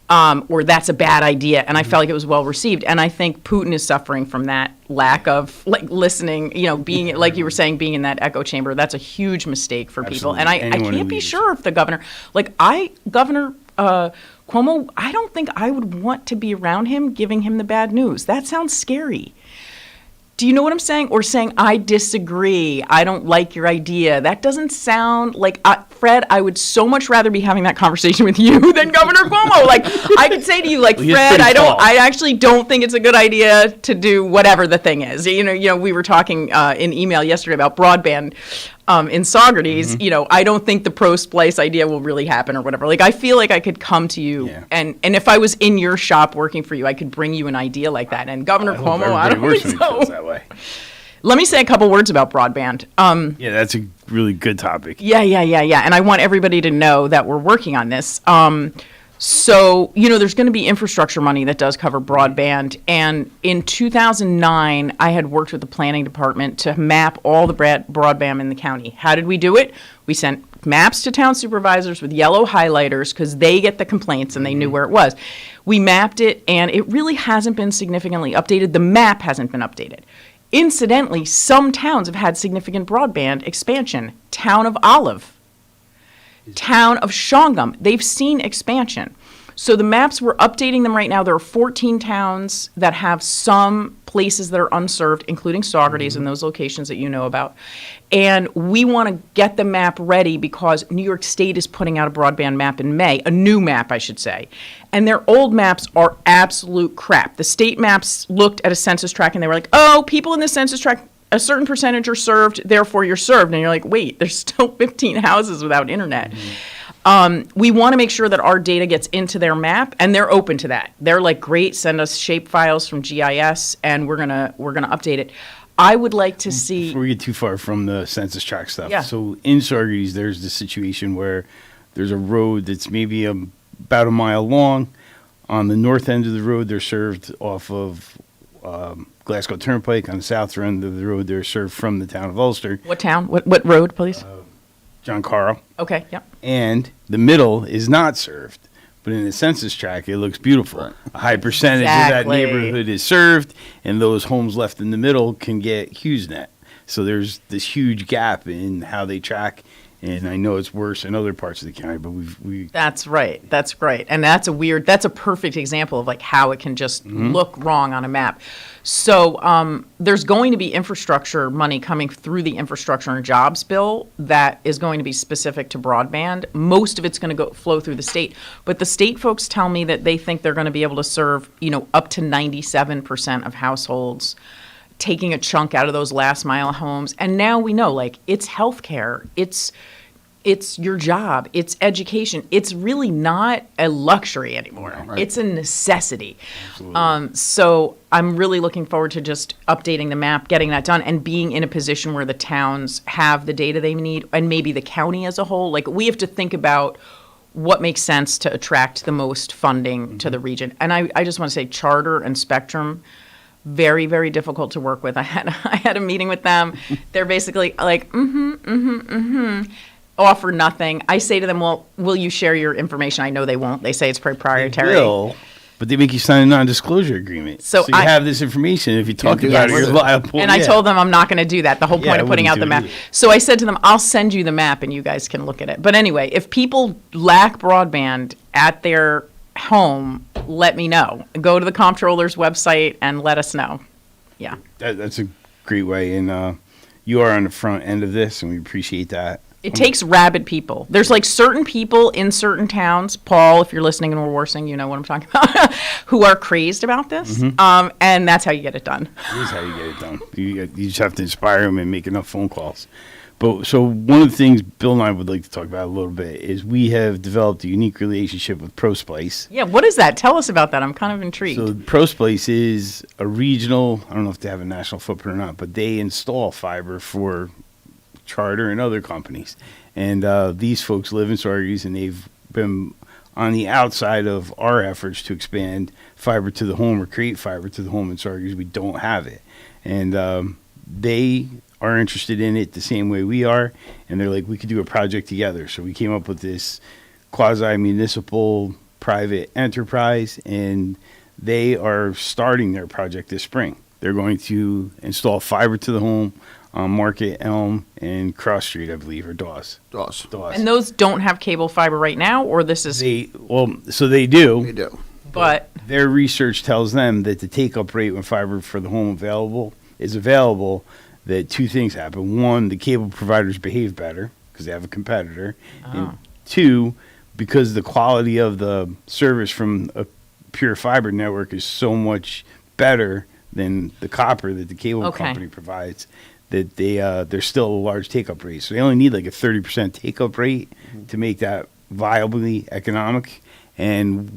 or that's a bad idea. And I felt like it was well received. And I think Putin is suffering from that lack of listening, being, like you were saying, being in that echo chamber. That's a huge mistake for people. And I can't be sure if the governor, Governor Cuomo, I don't think I would want to be around him giving him the bad news. That sounds scary. Do you know what I'm saying? Or saying, I disagree, I don't like your idea. That doesn't sound like, Fred, I would so much rather be having that conversation with you than Governor Cuomo. I could say to you, Fred, I actually don't think it's a good idea to do whatever the thing is. We were talking in email yesterday about broadband in Saugerties. Mm-hmm. I don't think the pro-splice idea will really happen or whatever. I feel like I could come to you, and if I was in your shop working for you, I could bring you an idea like that. And Governor Cuomo, I don't think so. That way. Let me say a couple words about broadband. Yeah, that's a really good topic. Yeah. And I want everybody to know that we're working on this. So, there's going to be infrastructure money that does cover broadband. And in 2009, I had worked with the planning department to map all the broadband in the county. How did we do it? We sent maps to town supervisors with yellow highlighters because they get the complaints and they knew where it was. We mapped it, and it really hasn't been significantly updated. The map hasn't been updated. Incidentally, some towns have had significant broadband expansion. Town of Olive, Town of Shawangum, they've seen expansion. So the maps, we're updating them right now. There are 14 towns that have some places that are unserved, including Saugerties and those locations that you know about. And we want to get the map ready because New York State is putting out a broadband map in May, a new map, I should say. And their old maps are absolute crap. The state maps looked at a census tract and they were like, oh, people in the census tract, a certain percentage are served, therefore you're served. And you're like, wait, there's still 15 houses without internet. We want to make sure that our data gets into their map, and they're open to that. They're like, great, send us shape files from GIS, and we're gonna update it. I would like to see. Before we get too far from the census tract stuff, Yeah. So in Saugerties, there's the situation where there's a road that's maybe about a mile long. On the north end of the road, they're served off of Glasgow Turnpike. On the south end of the road, they're served from the town of Ulster. What town? What road, please? John Carl. Okay, yep. And the middle is not served. But in the census tract, it looks beautiful. A high percentage of that neighborhood is served, and those homes left in the middle can get HughesNet. So there's this huge gap in how they track, and I know it's worse in other parts of the county, but we That's right. That's right. And that's a perfect example of like how it can just look wrong on a map. So there's going to be infrastructure money coming through the infrastructure and jobs bill that is going to be specific to broadband. Most of it's going to flow through the state. But the state folks tell me that they think they're going to be able to serve, up to 97% of households, taking a chunk out of those last mile homes. And now we know, like, it's healthcare, it's your job, it's education. It's really not a luxury anymore. Right. It's a necessity. So I'm really looking forward to just updating the map, getting that done, and being in a position where the towns have the data they need, and maybe the county as a whole. Like, we have to think about what makes sense to attract the most funding to the region. And I just want to say Charter and Spectrum, very, very difficult to work with. I had a meeting with them. They're basically like, offer nothing. I say to them, well, will you share your information? I know they won't. They say it's proprietary. They will, but they make you sign a non-disclosure agreement. So you have this information. If you talk about it, you're liable. And I told them I'm not going to do that. The whole point of putting out the map. So I said to them, I'll send you the map and you guys can look at it. But anyway, if people lack broadband at their home, let me know. Go to the comptroller's website and let us know. Yeah. That's a great way. And you are on the front end of this, and we appreciate that. It takes rabid people. There's like certain people in certain towns, Paul, if you're listening in Warsing, you know what I'm talking about, who are crazed about this. And that's how you get it done. It is how you get it done. You just have to inspire them and make enough phone calls. But so one of the things Bill and I would like to talk about a little bit is we have developed a unique relationship with ProSplice. Yeah, what is that? Tell us about that. I'm kind of intrigued. So ProSplice is a regional, I don't know if they have a national footprint or not, but they install fiber for Charter and other companies. And these folks live in Saugerties, and they've been on the outside of our efforts to expand fiber to the home or create fiber to the home in Saugerties. We don't have it. And they are interested in it the same way we are, and they're like, we could do a project together. So we came up with this quasi-municipal private enterprise, and they are starting their project this spring. They're going to install fiber to the home on Market, Elm, and Cross Street, I believe, or Dawes. And those don't have cable fiber right now, or this is... So they do. They do. But their research tells them that the take-up rate when fiber for the home is available, that two things happen. One, the cable providers behave better because they have a competitor. And two, because the quality of the service from a pure fiber network is so much better than the copper that the cable company provides, that there's still a large take-up rate. So they only need like a 30% take-up rate to make that viably economic. And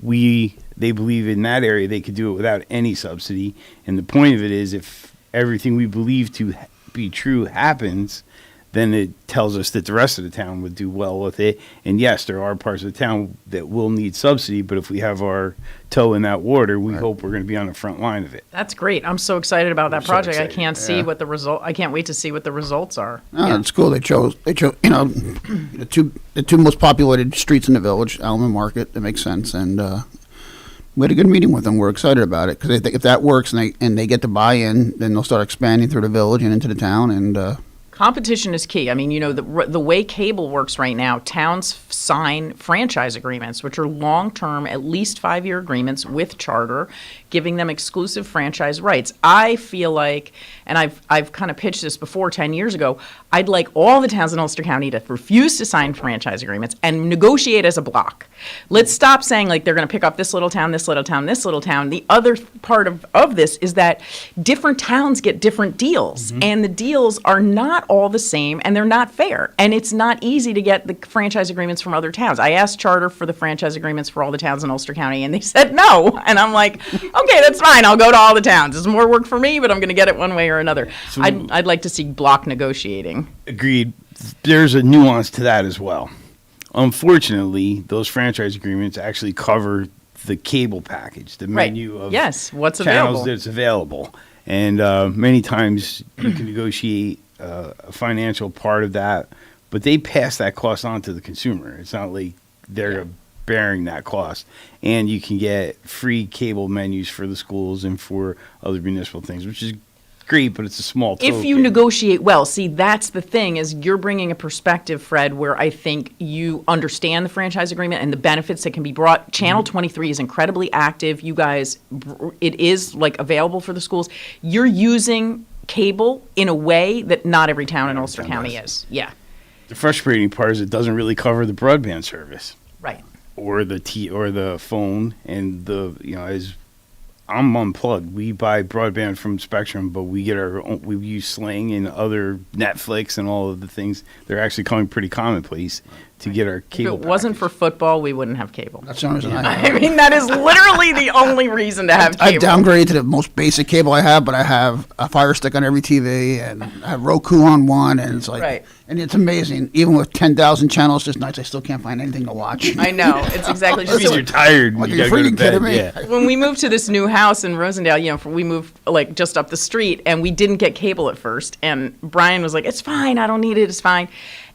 they believe in that area they could do it without any subsidy. And the point of it is, if everything we believe to be true happens, then it tells us that the rest of the town would do well with it. And yes, there are parts of the town that will need subsidy, but if we have our toe in that water, we hope we're going to be on the front line of it. That's great. I'm so excited about that so project. I excited. can't see what the result. I can't wait to see what the results are. It's cool. They chose, the two most populated streets in the village, Elm and Market. That makes sense. And we had a good meeting with them. We're excited about it because if that works and they get the buy-in, then they'll start expanding through the village and into the town. And Competition is key. I mean, the way cable works right now, towns sign franchise agreements, which are long-term, at least 5-year agreements with Charter, giving them exclusive franchise rights. I feel like, and I've kind of pitched this before 10 years ago, I'd like all the towns in Ulster County to refuse to sign franchise agreements and negotiate as a block. Let's stop saying like they're going to pick up this little town, this little town, this little town. The other part of this is that different towns get different deals, and the deals are not all the same, and they're not fair. And it's not easy to get the franchise agreements from other towns. I asked Charter for the franchise agreements for all the towns in Ulster County, and they said no. And I'm like, okay, that's fine. I'll go to all the towns. It's more work for me, but I'm going to get it one way or another. So I'd like to see block negotiating. Agreed. There's a nuance to that as well. Unfortunately, those franchise agreements actually cover the cable package, the menu of what's channels available. that's available. And many times you can negotiate a financial part of that, but they pass that cost on to the consumer. It's not like they're bearing that cost. And you can get free cable menus for the schools and for other municipal things, which is great, but it's a small token. If you negotiate well, see, that's the thing, is you're bringing a perspective, Fred, where I think you understand the franchise agreement and the benefits that can be brought. Channel 23 is incredibly active. You guys, it is like available for the schools. You're using cable in a way that not every town in Ulster County is. Yeah. The frustrating part is it doesn't really cover the broadband service. Right. Or the phone, and as I'm unplugged. We buy broadband from Spectrum, but we get we use Sling and other Netflix and all of the things. They're actually coming pretty commonplace to get our cable. If it wasn't for football, we wouldn't have cable. That's the only reason I mean, that is literally the only reason to have I've cable. downgraded to the most basic cable I have, but I have a Fire Stick on every TV, and I have Roku on one, and it's like, and it's amazing. Even with 10,000 channels, just nights, I still can't find anything to watch. I know, it's exactly just. You're tired. Like, you are you gotta go to freaking bed. kidding me? Yeah. When we moved to this new house in Rosendale, we moved like just up the street, and we didn't get cable at first. And Brian was like, "It's fine. I don't need it. It's fine."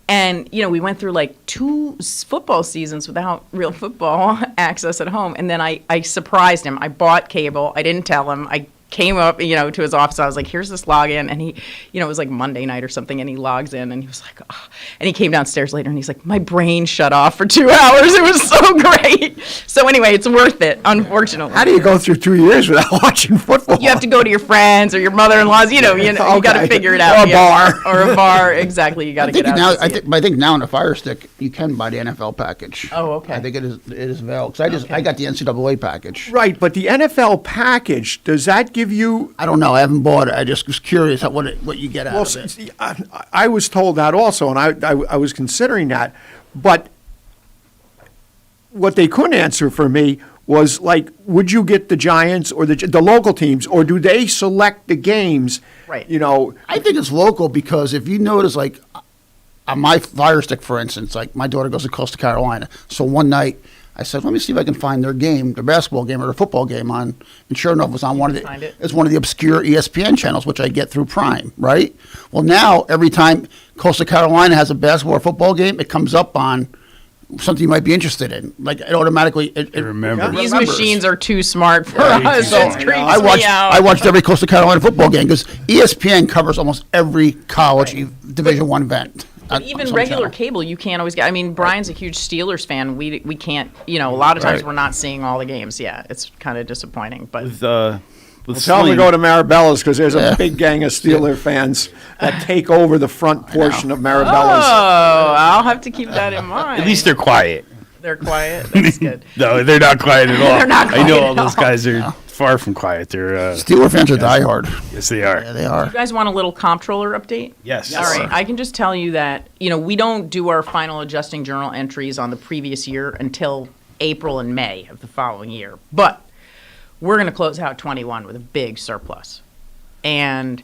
And we went through like 2 football seasons without real football access at home. And then I surprised him. I bought cable. I didn't tell him. I came up, to his office. I was like, here's this login. And he, it was like Monday night or something. And he logs in and he was like, oh. And he came downstairs later and he's like, my brain shut off for 2 hours. It was so great. So anyway, it's worth it, unfortunately. How do you go through 2 years without watching football? You have to go to your friends or your mother-in-law's, you got to figure it out. Or a bar. Or a bar, exactly. You got to get out. Now, I think now in the Fire Stick, you can buy the NFL package. Oh, okay. I think it is available. Because I got the NCAA package. Right, but the NFL package, does that give you... I don't know. I haven't bought it. I just was curious what you get out of it. I was told that also, and I was considering that. But what they couldn't answer for me was, like, would you get the Giants or the local teams, or do they select the games? Right. I think it's local because if you notice, like, on my Fire Stick, for instance, like, my daughter goes to Coastal Carolina. So one night, I said, let me see if I can find their game, their basketball game or their football game on. And sure enough, it was on one of the obscure ESPN channels, which I get through Prime, right? Well, now, every time Coastal Carolina has a basketball or football game, it comes up on something you might be interested in. Like, it automatically... It remembers. These machines are too smart for us. So It creeps me out. I watched every Coastal Carolina football game because ESPN covers almost every college Division I event. But even regular cable, you can't always get. I mean, Brian's a huge Steelers fan. We can't. A lot of times we're not seeing all the games. Yeah, it's kind of disappointing. But tell them to go to Marabella's because there's a big gang of Steeler fans that take over the front portion of Marabella's. Oh, I'll have to keep that in mind. At least they're quiet. They're quiet. That's good. No, they're not quiet at all. They're not quiet I know all at those all. guys are far from quiet. They're Steeler fans are diehard. Yes, they are. Yeah, they are. You guys want a little comptroller update? Yes. All right. I can just tell you that, we don't do our final adjusting journal entries on the previous year until April and May of the following year. But we're going to close out 21 with a big surplus. And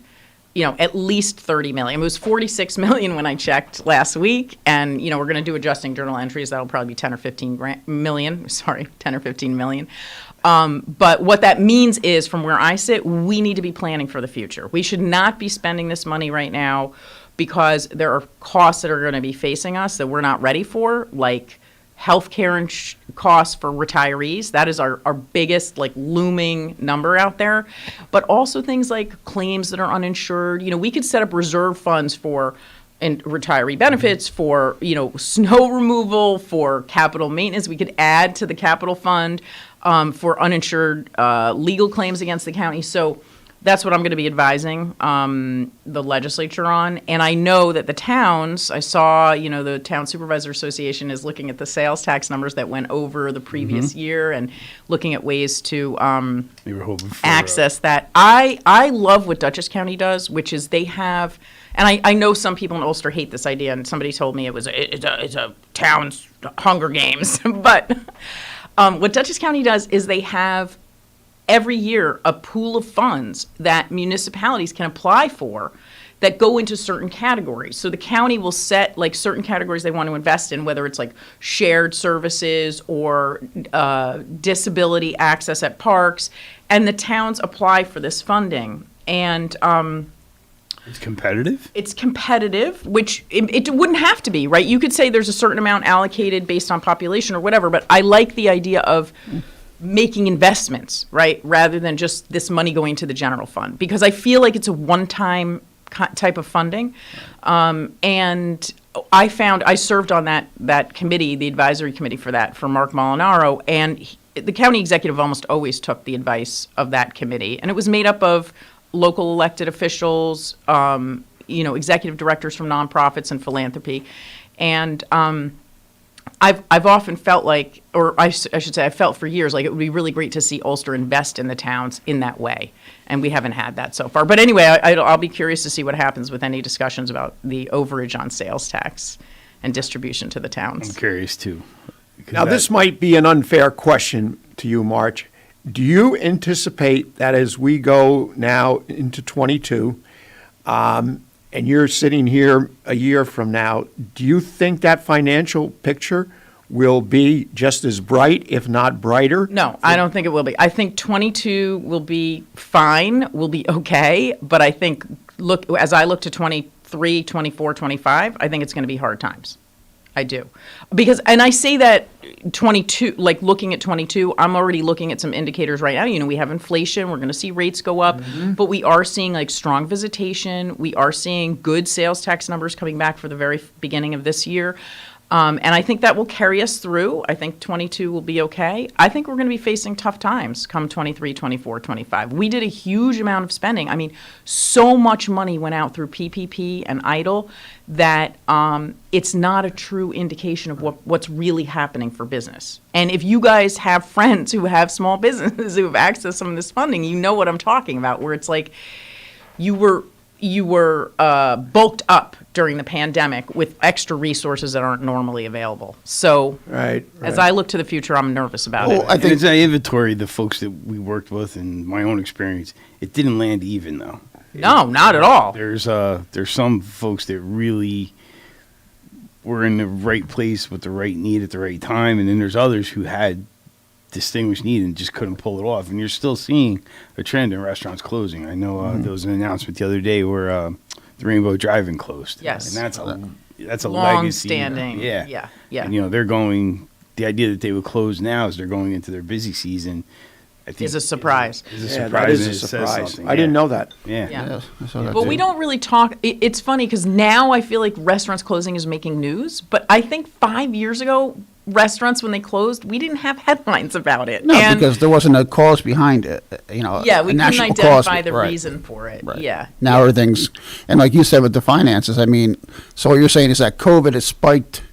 at least 30 million. It was 46 million when I checked last week, and we're going to do adjusting journal entries. That'll probably be 10 or 15 million. But what that means is, from where I sit, we need to be planning for the future. We should not be spending this money right now because there are costs that are going to be facing us that we're not ready for, like healthcare costs for retirees. That is our biggest looming number out there. But also things like claims that are uninsured. We could set up reserve funds for retiree benefits, for snow removal, for capital maintenance. We could add to the capital fund for uninsured legal claims against the county. So that's what I'm going to be advising the legislature on. And I know that the towns, I saw, the Town Supervisor Association is looking at the sales tax numbers that went over the previous year and looking at ways to access that. I love what Dutchess County does, which is they have, and I know some people in Ulster hate this idea, and somebody told me it's a town's Hunger Games. But what Dutchess County does is they have every year a pool of funds that municipalities can apply for that go into certain categories. So the county will set certain categories they want to invest in, whether it's shared services or disability access at parks, and the towns apply for this funding. And it's competitive? It's competitive, which it wouldn't have to be, right? You could say there's a certain amount allocated based on population or whatever, but I like the idea of making investments, right, rather than just this money going to the general fund, because I feel like it's a one-time type of funding. And I served on that committee, the advisory committee for Mark Molinaro, and the county executive almost always took the advice of that committee, and it was made up of local elected officials, executive directors from nonprofits and philanthropy, and I've often felt like, or I should say, I felt for years like it would be really great to see Ulster invest in the towns in that way, and we haven't had that so far. But anyway, I'll be curious to see what happens with any discussions about the overage on sales tax and distribution to the towns. I'm curious too. Now, this might be an unfair question to you, March. Do you anticipate that as we go now into 22, and you're sitting here a year from now, do you think that financial picture will be just as bright, if not brighter? No, I don't think it will be. I think 22 will be fine, will be okay, but I think, as I look to 23, 24, 25, I think it's going to be hard times. I do. And I say that 22, looking at 22, I'm already looking at some indicators right now. We have inflation. We're going to see rates go up, but we are seeing strong visitation. We are seeing good sales tax numbers coming back for the very beginning of this year. And I think that will carry us through. I think 22 will be okay. I think we're going to be facing tough times come 23, 24, 25. We did a huge amount of spending. I mean, so much money went out through PPP and EIDL that it's not a true indication of what's really happening for business. And if you guys have friends who have small businesses who have accessed some of this funding, you know what I'm talking about, where it's like you were bulked up during the pandemic with extra resources that aren't normally available. So as I look to the future, I'm nervous about it. I think as I inventory the folks that we worked with and my own experience, it didn't land even though. No, not at all. There's some folks that really were in the right place with the right need at the right time, and then there's others who had distinguished need and just couldn't pull it off. And you're still seeing a trend in restaurants closing. I know there was an announcement the other day where the Rainbow Drive-In closed. Yes, and that's a long legacy. Standing. Yeah. And they're going. The idea that they would close now is they're going into their busy season. I think is a surprise. That is a surprise. I didn't know that. Yeah. But we don't really talk. It's funny because now I feel like restaurants closing is making news. But I think 5 years ago, restaurants, when they closed, we didn't have headlines about it. No, because there wasn't a cause behind it. Yeah, we couldn't identify the reason for it. Right. Yeah. Now everything's, and like you said with the finances, I mean, so what you're saying is that COVID has spiked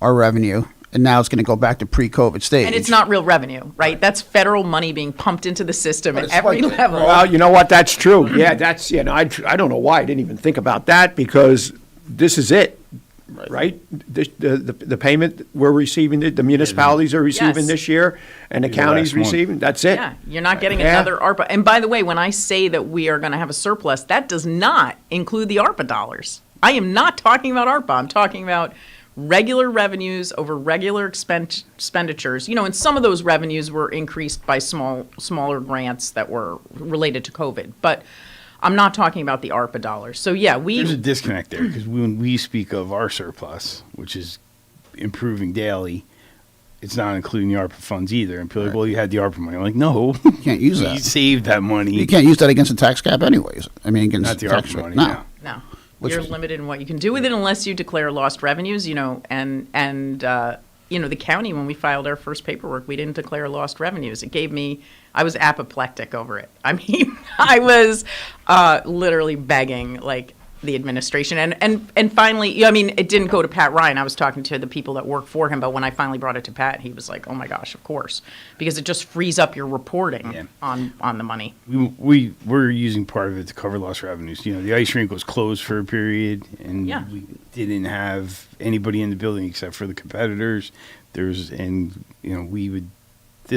our revenue, and now it's going to go back to pre-COVID stage. And it's not real revenue, right? That's federal money being pumped into the system at every level. Well, you know what? That's true. Yeah, that's, I don't know why I didn't even think about that, because this is it. right? The payment we're receiving, the municipalities are receiving Yes. this year, and the county's last one. receiving, that's it. Yeah, you're not getting Yeah. another ARPA. And by the way, when I say that we are going to have a surplus, that does not include the ARPA dollars. I am not talking about ARPA. I'm talking about regular revenues over regular expenditures. And some of those revenues were increased by smaller grants that were related to COVID. But I'm not talking about the ARPA dollars. So yeah, There's a disconnect there because when we speak of our surplus, which is improving daily, it's not including the ARPA funds either. And people are like, well, you had the ARPA money. I'm like, no. You can't use that. You saved that money. You can't use that against the tax cap anyways. I mean, against Not the tax ARPA rate. money, No. No. Which You're is- limited in what you can do with it unless you declare lost revenues, and the county, when we filed our first paperwork, we didn't declare lost revenues. I was apoplectic over it. I mean, I was literally begging, like, the administration. And finally, it didn't go to Pat Ryan. I was talking to the people that work for him, but when I finally brought it to Pat, he was like, oh my gosh, of course. Because it just frees up your reporting on the money. We're using part of it to cover lost revenues. The ice rink was closed for a period, and we didn't have anybody in the building except for the competitors. This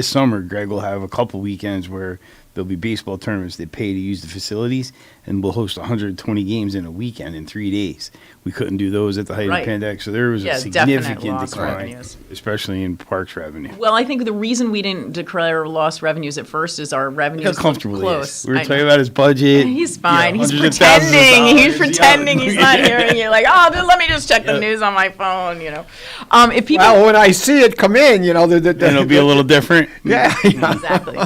summer, Greg will have a couple weekends where there'll be baseball tournaments that pay to use the facilities, and we'll host 120 games in a weekend in 3 days. We couldn't do those at the height of the pandemic, so there was a significant decline, especially in parks revenue. Well, I think the reason we didn't declare lost revenues at first is our revenues Look how comfortable were close. he is. We were talking about his budget. He's fine. He's hundreds of thousands of pretending. He's dollars. pretending he's not hearing you. Like, let me just check the news on my phone. If people, Well, when I see it come in, Then it'll be a little different. Yeah. exactly.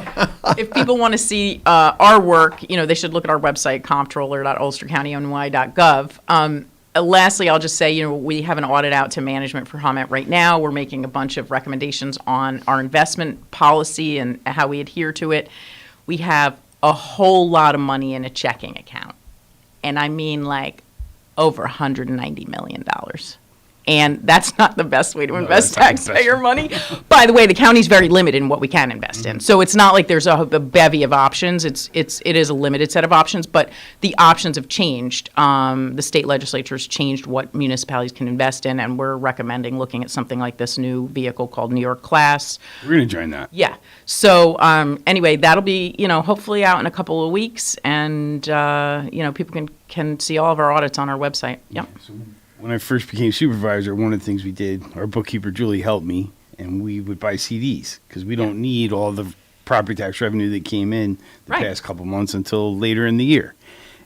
If people want to see our work, they should look at our website, comptroller.ulstercountyny.gov. Lastly, I'll just say, we have an audit out to management for HUMET right now. We're making a bunch of recommendations on our investment policy and how we adhere to it. We have a whole lot of money in a checking account. And I mean, like, over $190 million. And that's not the best way to invest taxpayer money. By the way, the county's very limited in what we can invest in. So it's not like there's a bevy of options. It is a limited set of options, but the options have changed. The state legislature's changed what municipalities can invest in, and we're recommending looking at something like this new vehicle called New York Class. We're going to join that. Yeah. So anyway, that'll be, hopefully out in a couple of weeks, and, people can see all of our audits on our website. Yep. When I first became supervisor, one of the things we did, our bookkeeper Julie helped me, and we would buy CDs because we don't need all the property tax revenue that came in the past couple months until later in the year.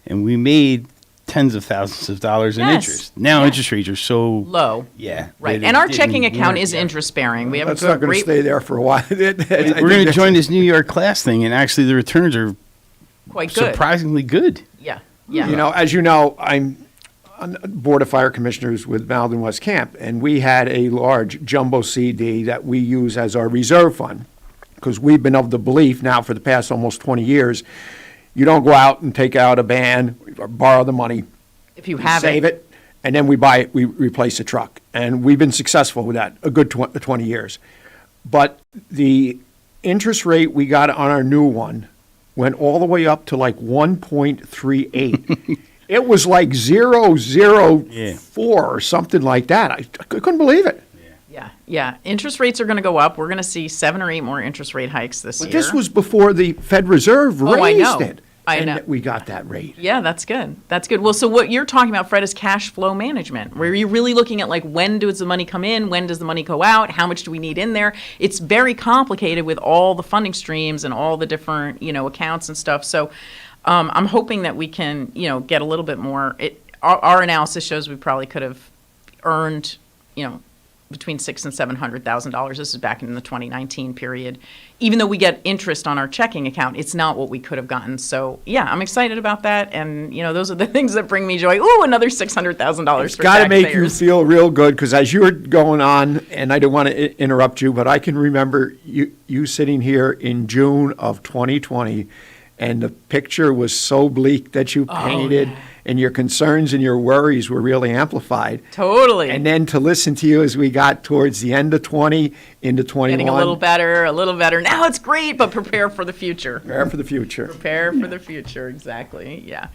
And we made tens of thousands of dollars in interest. Now interest rates are so low. Yeah. Right. And our checking account is interest bearing. We have That's not going to stay there for a while. We're going to join this New York Class thing, and actually the returns are quite good. Surprisingly good. Yeah. Yeah. As you know, I'm on the Board of Fire Commissioners with Malden West Camp, and we had a large jumbo CD that we use as our reserve fund, because we've been of the belief now for the past almost 20 years, you don't go out and take out a van or borrow the money. If you have save it, and then we replace the truck. And we've been successful with that a good 20 years. But the interest rate we got on our new one went all the way up to like 1.38. It was like 0.04 or something like that. I couldn't believe it. Yeah. Interest rates are going to go up. We're going to see 7 or 8 more interest rate hikes this year. But this was before the Fed Reserve raised it. I know. And we got that rate. Yeah, that's good. That's good. Well, so what you're talking about, Fred, is cash flow management, where you're really looking at, like, when does the money come in? When does the money go out? How much do we need in there? It's very complicated with all the funding streams and all the different, accounts and stuff. So I'm hoping that we can, get a little bit more. Our analysis shows we probably could have earned, between $600,000 and $700,000. This is back in the 2019 period. Even though we get interest on our checking account, it's not what we could have gotten. So yeah, I'm excited about that. And those are the things that bring me joy. Ooh, another $600,000 It's for got to make you taxpayers. feel real good, because as you were going on, and I don't want to interrupt you, but I can remember you sitting here in June of 2020, and the picture was so bleak that you painted, and your concerns and your worries were really amplified. Totally. And then to listen to you as we got towards the end of 20 into 21. Getting a little better. Now it's great, but prepare for the future. Prepare for the future. Prepare for the future, exactly, yeah.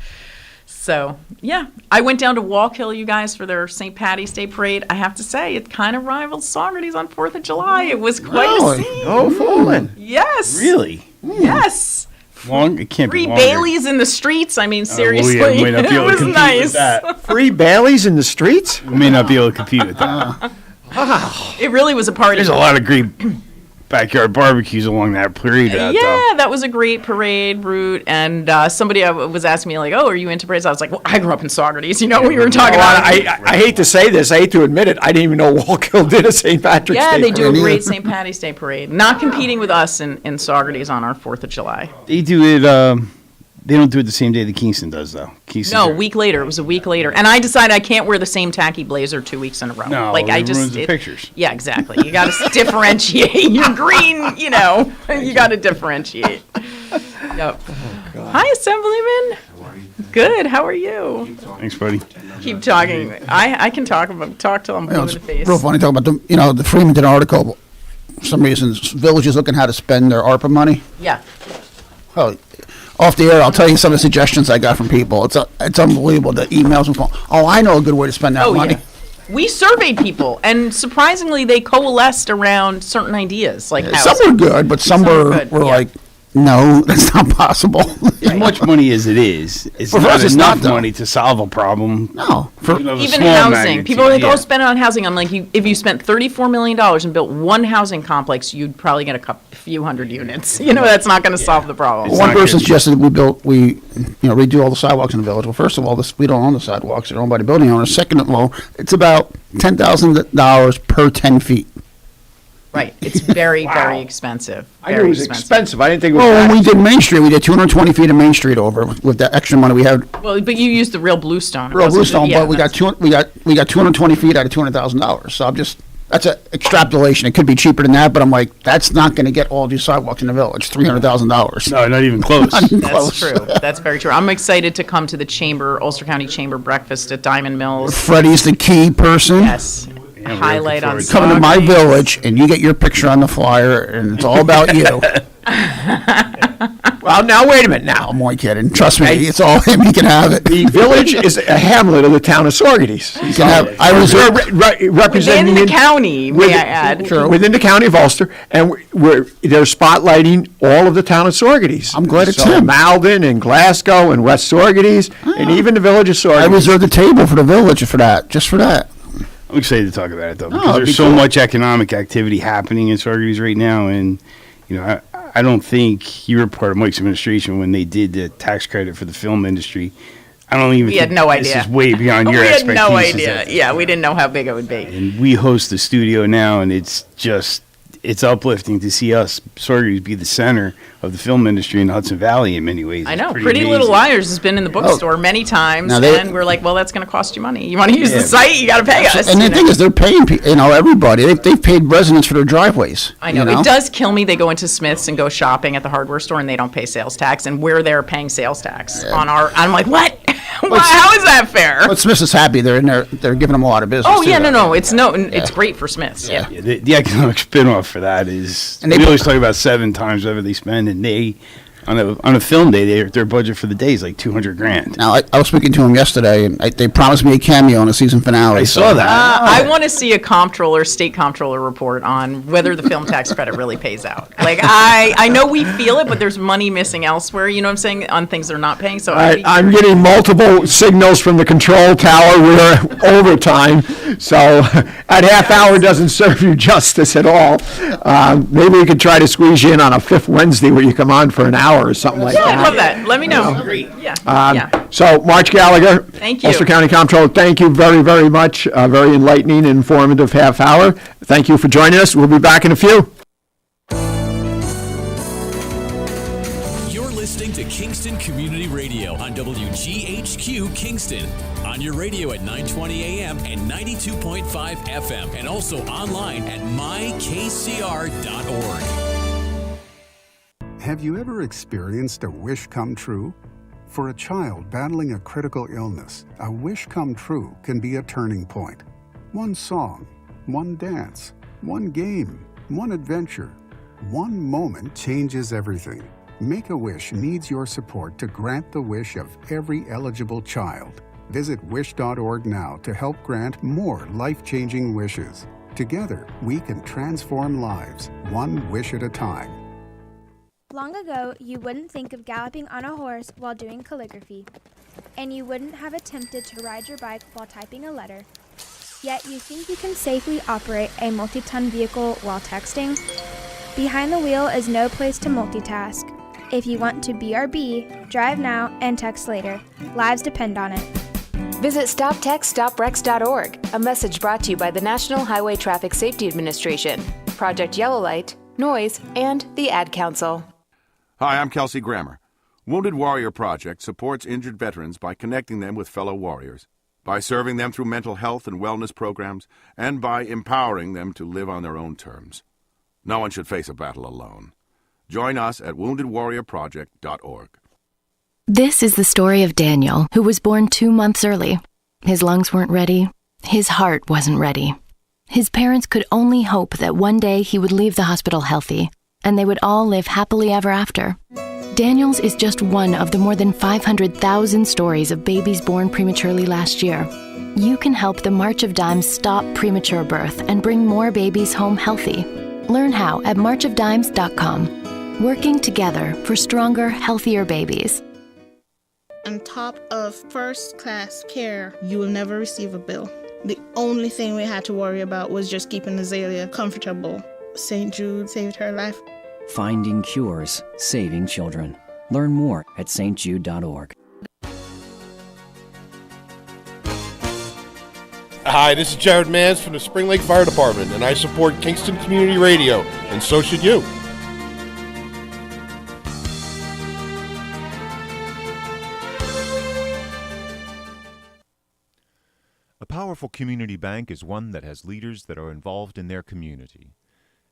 So, yeah, I went down to Wallkill, you guys, for their St. Patty's Day parade. I have to say, it kind of rivals Saugerties on 4th of July. It was quite a scene. Oh, fallen. Yes. Really? Yes. Long? It can't Free be longer. Baileys in the streets. I mean, seriously. We may not be able it to was compete nice. with that. Free Baileys in the streets? We may not be able to compete with that. It really was a party. There's a lot of great backyard barbecues along that parade route, though. That was a great parade route. And somebody was asking me, like, oh, are you into parades? I was like, well, I grew up in Saugerties. You know, we were talking about it. I hate to say this. I hate to admit it. I didn't even know Wallkill did a St. Patrick's Day Yeah, they do a parade. great St. Patty's Day parade. Not competing with us in Saugerties on our 4th of July. They do it, they don't do it the same day that Kingston does, though. No, a week later. It was a week later. And I decided I can't wear the same tacky blazer 2 weeks in a row. No, like, it ruins the pictures. Yeah, exactly. You got to differentiate. Your green, you know, you got to differentiate. Yep. Hi, Assemblyman. Good. How are you? Thanks, buddy. Keep talking. I can talk till I'm blue in the face. Real funny talking about the Freeman article. For some reason, villages looking how to spend their ARPA money. Yeah. Oh, off the air, I'll tell you some of the suggestions I got from people. It's unbelievable, the emails and phone. Oh, I know a good way to spend that money. Yeah. We surveyed people, and surprisingly, they coalesced around certain ideas. Like some were good, but some were like, no, that's not possible. As much money as it is, it's For not us, it's enough not, though. money to solve a problem. No. Even housing. People are like, oh, spend it on housing. I'm like, if you spent $34 million and built one housing complex, you'd probably get a few hundred units. You know, that's not going to solve the problem. One person suggested we redo all the sidewalks in the village. Well, first of all, we don't own the sidewalks; they're owned by the building owner. Second of all, it's about $10,000 per 10 feet. Right. It's very, very expensive. I knew it was expensive. I didn't think it was Well, when we did Main Street, we did 220 feet of Main Street over with the extra money we had. Well, but you used the real bluestone. Real bluestone, but we got 220 feet out of $200,000. So that's an extrapolation. It could be cheaper than that, but I'm like, that's not going to get all these sidewalks in the village. $300,000. No, not even close. That's true. That's very true. I'm excited to come to the Ulster County Chamber breakfast at Diamond Mills. Freddie's the key person. Yes. Highlight on Come to my village and you get your picture on the flyer and it's all about you. Well, now, wait a minute now. I'm only kidding. Trust me, it's all him. He can have it. The village is a hamlet of the town of Saugerties. You can have, I was representing within the county, may I add. Within the county of Ulster, and they're spotlighting all of the town of Saugerties. I'm glad it's so him. Malden and Glasgow and West Saugerties, and even the village of Saugerties. I reserved the table for the village for that, just for that. I'm excited to talk about it, though, No, because it'd there's be so cool. much economic activity happening in Saugerties right now, and I don't think you were part of Mike's administration when they did the tax credit for the film industry. I don't even. We had think no idea. This is way beyond your expectations. We had no idea. Yeah, we didn't know how big it would be. And we host the studio now, and it's uplifting to see us Saugerties be the center of the film industry in the Hudson Valley in many ways. I know. It's Pretty Little amazing. Liars has been in the bookstore many times, Now and we're like, well, that's going to cost you money. You want to use the site? You got to pay us. And the thing is, they're paying everybody. They've paid residents for their driveways. I know. It does kill me. They go into Smith's and go shopping at the hardware store, and they don't pay sales tax, and we're there paying sales tax on our. I'm like, what? How is that fair? But Smith's is happy. They're in there. They're giving them a lot of business. Oh yeah, too, no. It's great for Smith's. Yeah. Yeah, the economic spin-off for that is, And they we always talk about 7 times whatever they spend, and they, on a film day, their budget for the day is like $200,000. Now, I was speaking to him yesterday, and they promised me a cameo in the season finale. I saw that. I want to see a state comptroller report on whether the film tax credit really pays out. Like, I know we feel it, but there's money missing elsewhere, you know what I'm saying, on things they're not paying. So I'm getting multiple signals from the control tower. We're overtime, so at half hour doesn't serve you justice at all. Maybe we could try to squeeze you in on a fifth Wednesday where you come on for an hour or something like that. I love that. Let me know. Yeah. So, March Gallagher, Thank you. Ulster County Comptroller, thank you very, very much. Very enlightening and informative half hour. Thank you for joining us. We'll be back in a few. You're listening to Kingston Community Radio on WGHQ Kingston. On your radio at 920 AM and 92.5 FM, and also online at mykcr.org. Have you ever experienced a wish come true? For a child battling a critical illness, a wish come true can be a turning point. One song, one dance, one game, one adventure, one moment changes everything. Make-A-Wish needs your support to grant the wish of every eligible child. Visit wish.org now to help grant more life-changing wishes. Together, we can transform lives, one wish at a time. Long ago, you wouldn't think of galloping on a horse while doing calligraphy, and you wouldn't have attempted to ride your bike while typing a letter. Yet you think you can safely operate a multi-ton vehicle while texting? Behind the wheel is no place to multitask. If you want to BRB, drive now and text later. Lives depend on it. Visit StopTextStopWrecks.org, a message brought to you by the National Highway Traffic Safety Administration, Project Yellow Light, Noise, and the Ad Council. Hi, I'm Kelsey Grammer. Wounded Warrior Project supports injured veterans by connecting them with fellow warriors, by serving them through mental health and wellness programs, and by empowering them to live on their own terms. No one should face a battle alone. Join us at woundedwarriorproject.org. This is the story of Daniel, who was born 2 months early. His lungs weren't ready. His heart wasn't ready. His parents could only hope that one day he would leave the hospital healthy, and they would all live happily ever after. Daniel's is just one of the more than 500,000 stories of babies born prematurely last year. You can help the March of Dimes stop premature birth and bring more babies home healthy. Learn how at marchofdimes.com. Working together for stronger, healthier babies. On top of first-class care, you will never receive a bill. The only thing we had to worry about was just keeping Azalea comfortable. St. Jude saved her life. Finding cures, saving children. Learn more at stjude.org. Hi, this is Jared Mans from the Spring Lake Fire Department, and I support Kingston Community Radio, and so should you. A powerful community bank is one that has leaders that are involved in their community.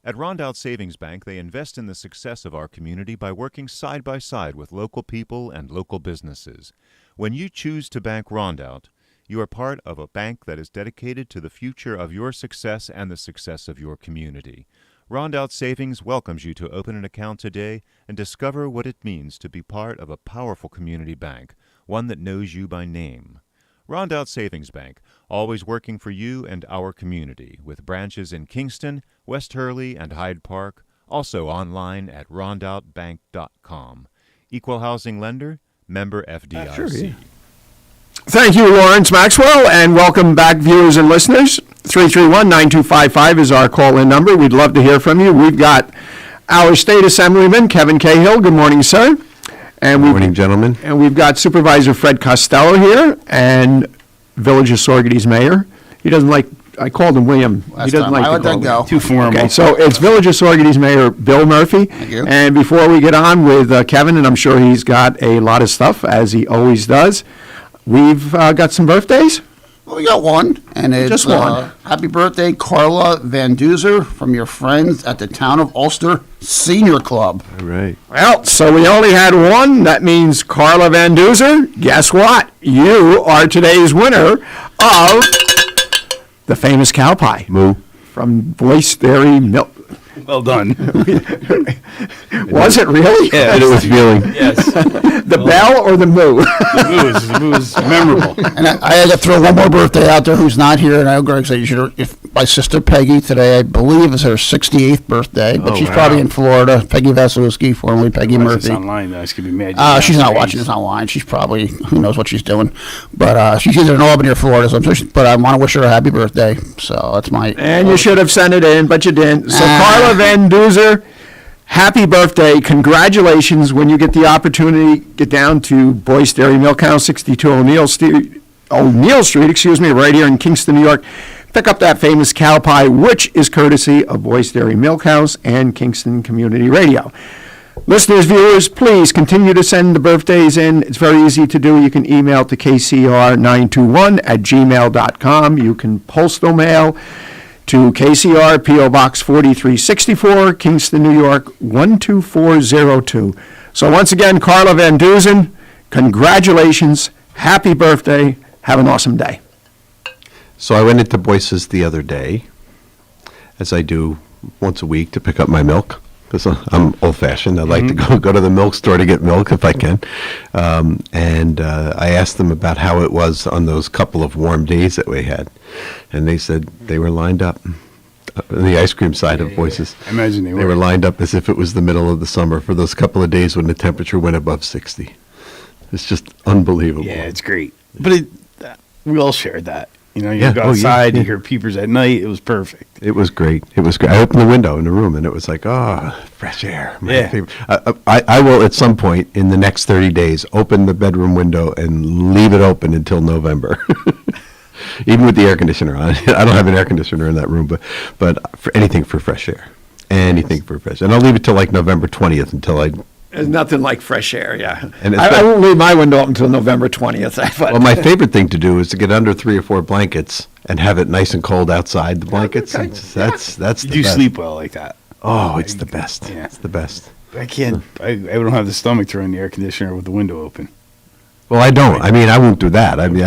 At Rondout Savings Bank, they invest in the success of our community by working side by side with local people and local businesses. When you choose to bank Rondout, you are part of a bank that is dedicated to the future of your success and the success of your community. Rondout Savings welcomes you to open an account today and discover what it means to be part of a powerful community bank, one that knows you by name. Rondout Savings Bank, always working for you and our community, with branches in Kingston, West Hurley, and Hyde Park, also online at rondoutbank.com. Equal housing lender, member FDIC. Sure, yeah. Thank you, Lawrence Maxwell, and welcome back, viewers and listeners. 331-9255 is our call-in number. We'd love to hear from you. We've got our State Assemblyman, Kevin Cahill. Good morning, sir. And Good morning, gentlemen. And we've got Supervisor Fred Costello here and Village of Saugerties Mayor. He doesn't like, I called him William. Last He doesn't time. like I to let call that go. him. Too formal. Okay, so it's Village of Saugerties Mayor Bill Murphy. Thank you. And before we get on with Kevin, and I'm sure he's got a lot of stuff, as he always does, we've got some birthdays. Well, we got one, and it's Just one. Happy birthday, Carla Van Duzer, from your friends at the Town of Ulster Senior Club. All right. Well, so we only had one. That means Carla Van Duzer. Guess what? You are today's winner of the famous cow pie. Moo. From Voice Dairy Milk. Well done. Was it really? Yeah, I did it with feeling. Yes. The bell or the moo? The moo is memorable. And I had to throw one more birthday out there who's not here, and I know Greg said you should. If my sister Peggy today, I believe, is her 68th birthday, but Oh, she's wow. probably in Florida. Peggy Vasilewski, formerly Peggy Watch Murphy. this online, though. It's going to be mad. She's not watching this online. She's probably, who knows what she's doing. But she's either in Albany or Florida, so I'm sure but I want to wish her a happy birthday. So that's my... And you should have sent it in, but you didn't. So Carla Van Duzer, happy birthday. Congratulations. When you get the opportunity, get down to Boyce Dairy Milk House, 62 O'Neill Street, right here in Kingston, New York. Pick up that famous cow pie, which is courtesy of Boyce Dairy Milk House and Kingston Community Radio. Listeners, viewers, please continue to send the birthdays in. It's very easy to do. You can email to kcr921@gmail.com. You can postal mail to KCR, P.O. Box 4364, Kingston, New York, 12402. So once again, Carla Van Duzen, congratulations, happy birthday, have an awesome day. So I went into Boyce's the other day, as I do once a week, to pick up my milk. because I'm old-fashioned. I like to go to the milk store to get milk if I can. And I asked them about how it was on those couple of warm days that we had. And they said they were lined up. On the ice cream side of voices. I imagine they They were lined up as if it was the middle of the summer for those couple of days when the temperature went above 60. It's just unbelievable. Yeah, it's great. But we all shared that. You know, you Yeah. go Oh, yeah, outside, yeah. you hear peepers at night. It was perfect. It was great. It was great. I opened the window in the room, and it was like, fresh air. Yeah. Favorite. I will, at some point in the next 30 days, open the bedroom window and leave it open until November. Even with the air conditioner on. I don't have an air conditioner in that room, but for anything for fresh air. Anything for fresh air. And I'll leave it till like November 20th until I... There's nothing like fresh air, yeah. And I won't leave my window up until November 20th. But Well, my favorite thing to do is to get under 3 or 4 blankets and have it nice and cold outside the blankets. That's You the do best. sleep well like that. Oh, it's the best. Yeah. It's the best. I can't. I don't have the stomach to run the air conditioner with the window open. Well, I don't. I mean, I won't do that. I mean,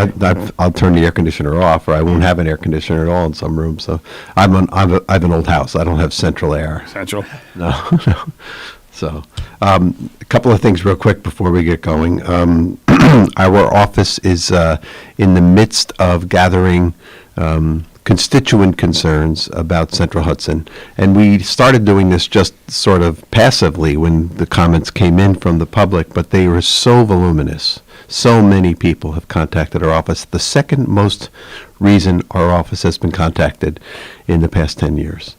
I'll turn the air conditioner off, or I won't have an air conditioner at all in some rooms. So I have an old house. I don't have central air. Central? No. So a couple of things real quick before we get going. Our office is in the midst of gathering constituent concerns about Central Hudson. And we started doing this just sort of passively when the comments came in from the public, but they were so voluminous. So many people have contacted our office. The second most reason our office has been contacted in the past 10 years.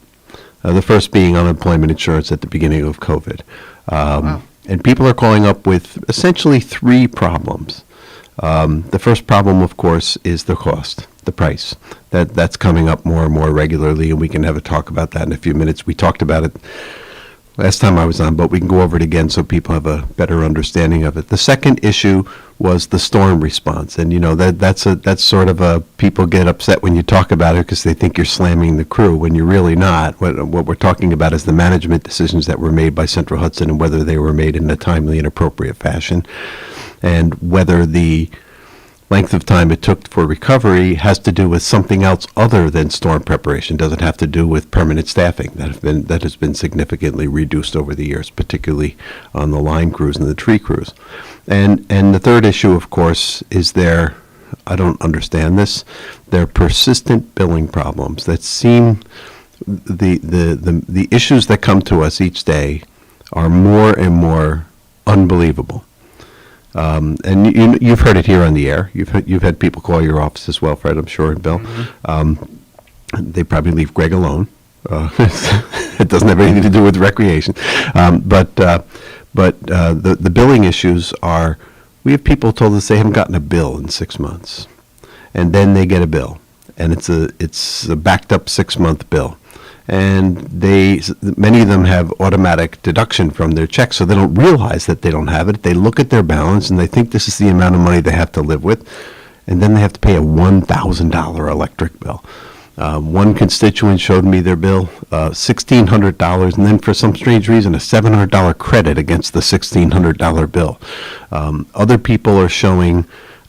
The first being unemployment insurance at the beginning of COVID. And people are calling up with essentially 3 problems. The first problem, of course, is the cost, the price. That's coming up more and more regularly, and we can have a talk about that in a few minutes. We talked about it last time I was on, but we can go over it again so people have a better understanding of it. The second issue was the storm response, and you know that's sort of a people get upset when you talk about it because they think you're slamming the crew when you're really not. What we're talking about is the management decisions that were made by Central Hudson and whether they were made in a timely and appropriate fashion, and whether the length of time it took for recovery has to do with something else other than storm preparation. Doesn't have to do with permanent staffing that has been significantly reduced over the years, particularly on the line crews and the tree crews. And the third issue, of course, is I don't understand this, their persistent billing problems that seem the issues that come to us each day are more and more unbelievable. And you've heard it here on the air. You've had people call your office as well, Fred, I'm sure, and Bill. They probably leave Greg alone. It doesn't have anything to do with recreation. But the billing issues are, we have people told us they haven't gotten a bill in 6 months. And then they get a bill. And it's a backed up 6-month bill. And many of them have automatic deduction from their check, so they don't realize that they don't have it. They look at their balance and they think this is the amount of money they have to live with, and then they have to pay a $1,000 electric bill. One constituent showed me their bill, $1,600, and then for some strange reason, a $700 credit against the $1,600 bill. Other people are showing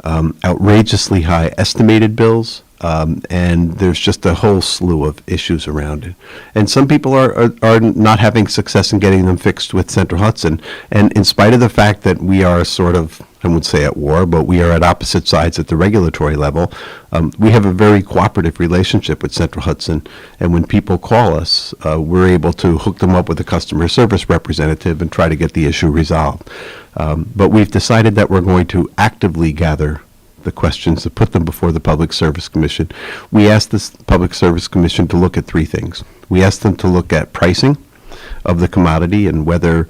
outrageously high estimated bills. And there's just a whole slew of issues around it. And some people are not having success in getting them fixed with Central Hudson. And in spite of the fact that we are sort of, I wouldn't say at war, but we are at opposite sides at the regulatory level, we have a very cooperative relationship with Central Hudson. And when people call us, we're able to hook them up with a customer service representative and try to get the issue resolved. But we've decided that we're going to actively gather the questions to put them before the Public Service Commission. We asked the Public Service Commission to look at 3 things. We asked them to look at pricing of the commodity and whether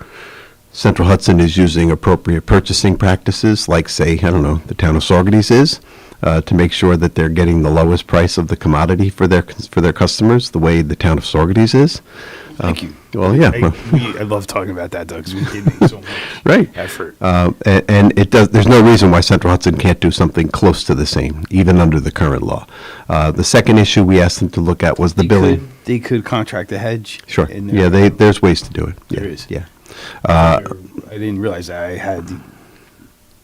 Central Hudson is using appropriate purchasing practices, like, say, I don't know, the town of Saugerties is, to make sure that they're getting the lowest price of the commodity for their customers, the way the town of Saugerties is. Thank you. Well, yeah. I love talking about that, Doug, because we did make so much right. effort. And it does. There's no reason why Central Hudson can't do something close to the same, even under the current law. The second issue we asked them to look at was the billing. They could contract a hedge. Sure. Yeah, there's ways to do it. There is. Yeah. I didn't realize that I had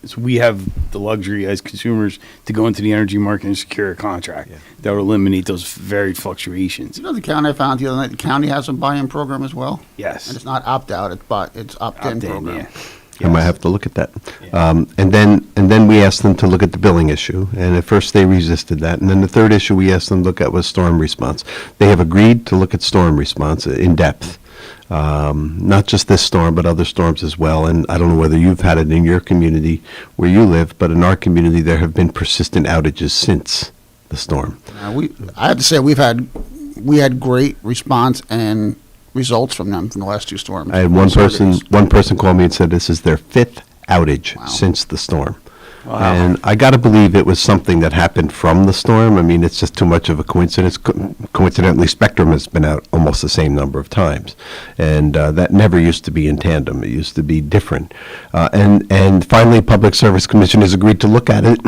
So we have the luxury as consumers to go into the energy market and secure a contract that will eliminate those varied fluctuations. You know, the county, I found the other night, the county has a buy-in program as well. Yes. And it's not opt-out, it's opt-in program. Yeah. I might have to look at that. And then we asked them to look at the billing issue, and at first they resisted that. And then the third issue we asked them to look at was storm response. They have agreed to look at storm response in depth. Not just this storm, but other storms as well. And I don't know whether you've had it in your community where you live, but in our community there have been persistent outages since the storm. I have to say we had great response and results from them from the last two storms. I had one person call me and said this is their fifth outage since the storm. Wow. And I got to believe it was something that happened from the storm. I mean, it's just too much of a coincidence. Coincidentally, Spectrum has been out almost the same number of times. And that never used to be in tandem. It used to be different. And finally, Public Service Commission has agreed to look at it.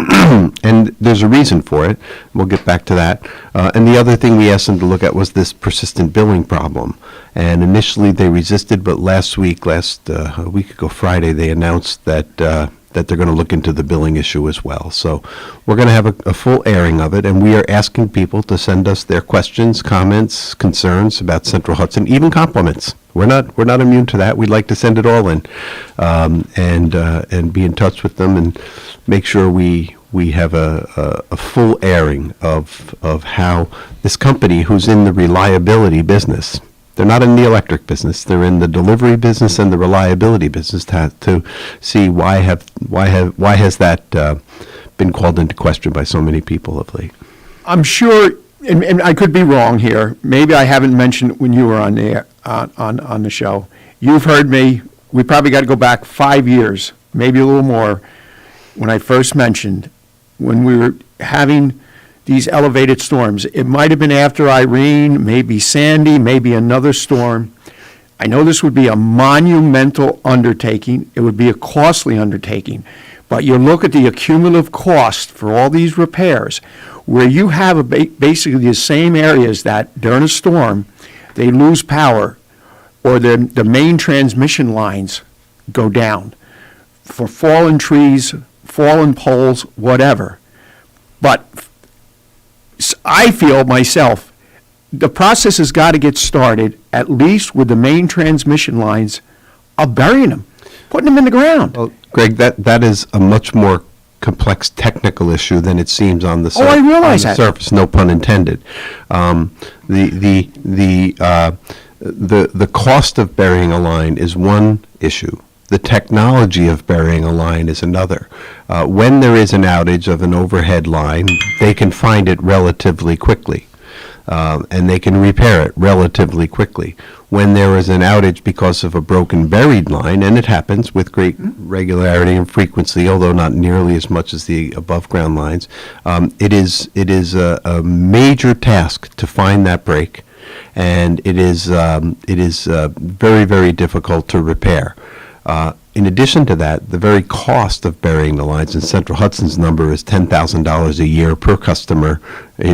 And there's a reason for it. We'll get back to that. And the other thing we asked them to look at was this persistent billing problem. And initially they resisted, but last week ago Friday, they announced that they're going to look into the billing issue as well. So we're going to have a full airing of it, and we are asking people to send us their questions, comments, concerns about Central Hudson, even compliments. We're not immune to that. We'd like to send it all in, and be in touch with them and make sure we have a full airing of how this company, who's in the reliability business. They're not in the electric business. They're in the delivery business and the reliability business to see why has that been called into question by so many people of late. I'm sure, and I could be wrong here. Maybe I haven't mentioned it when you were on there on the show. You've heard me. We probably got to go back 5 years, maybe a little more, when I first mentioned when we were having these elevated storms. It might have been after Irene, maybe Sandy, maybe another storm. I know this would be a monumental undertaking. It would be a costly undertaking. But you look at the accumulative cost for all these repairs, where you have basically the same areas that during a storm, they lose power or the main transmission lines go down for fallen trees, fallen poles, whatever. But I feel myself, the process has got to get started, at least with the main transmission lines, of burying them, putting them in the ground. Well, Greg, that is a much more complex technical issue than it seems on the surface. I realize that. Surface, no pun intended. The cost of burying a line is one issue. The technology of burying a line is another. When there is an outage of an overhead line, they can find it relatively quickly, and they can repair it relatively quickly. When there is an outage because of a broken buried line, and it happens with great regularity and frequency, although not nearly as much as the above-ground lines, it is a major task to find that break, and it is very, very difficult to repair. In addition to that, the very cost of burying the lines, and Central Hudson's number is $10,000 a year per customer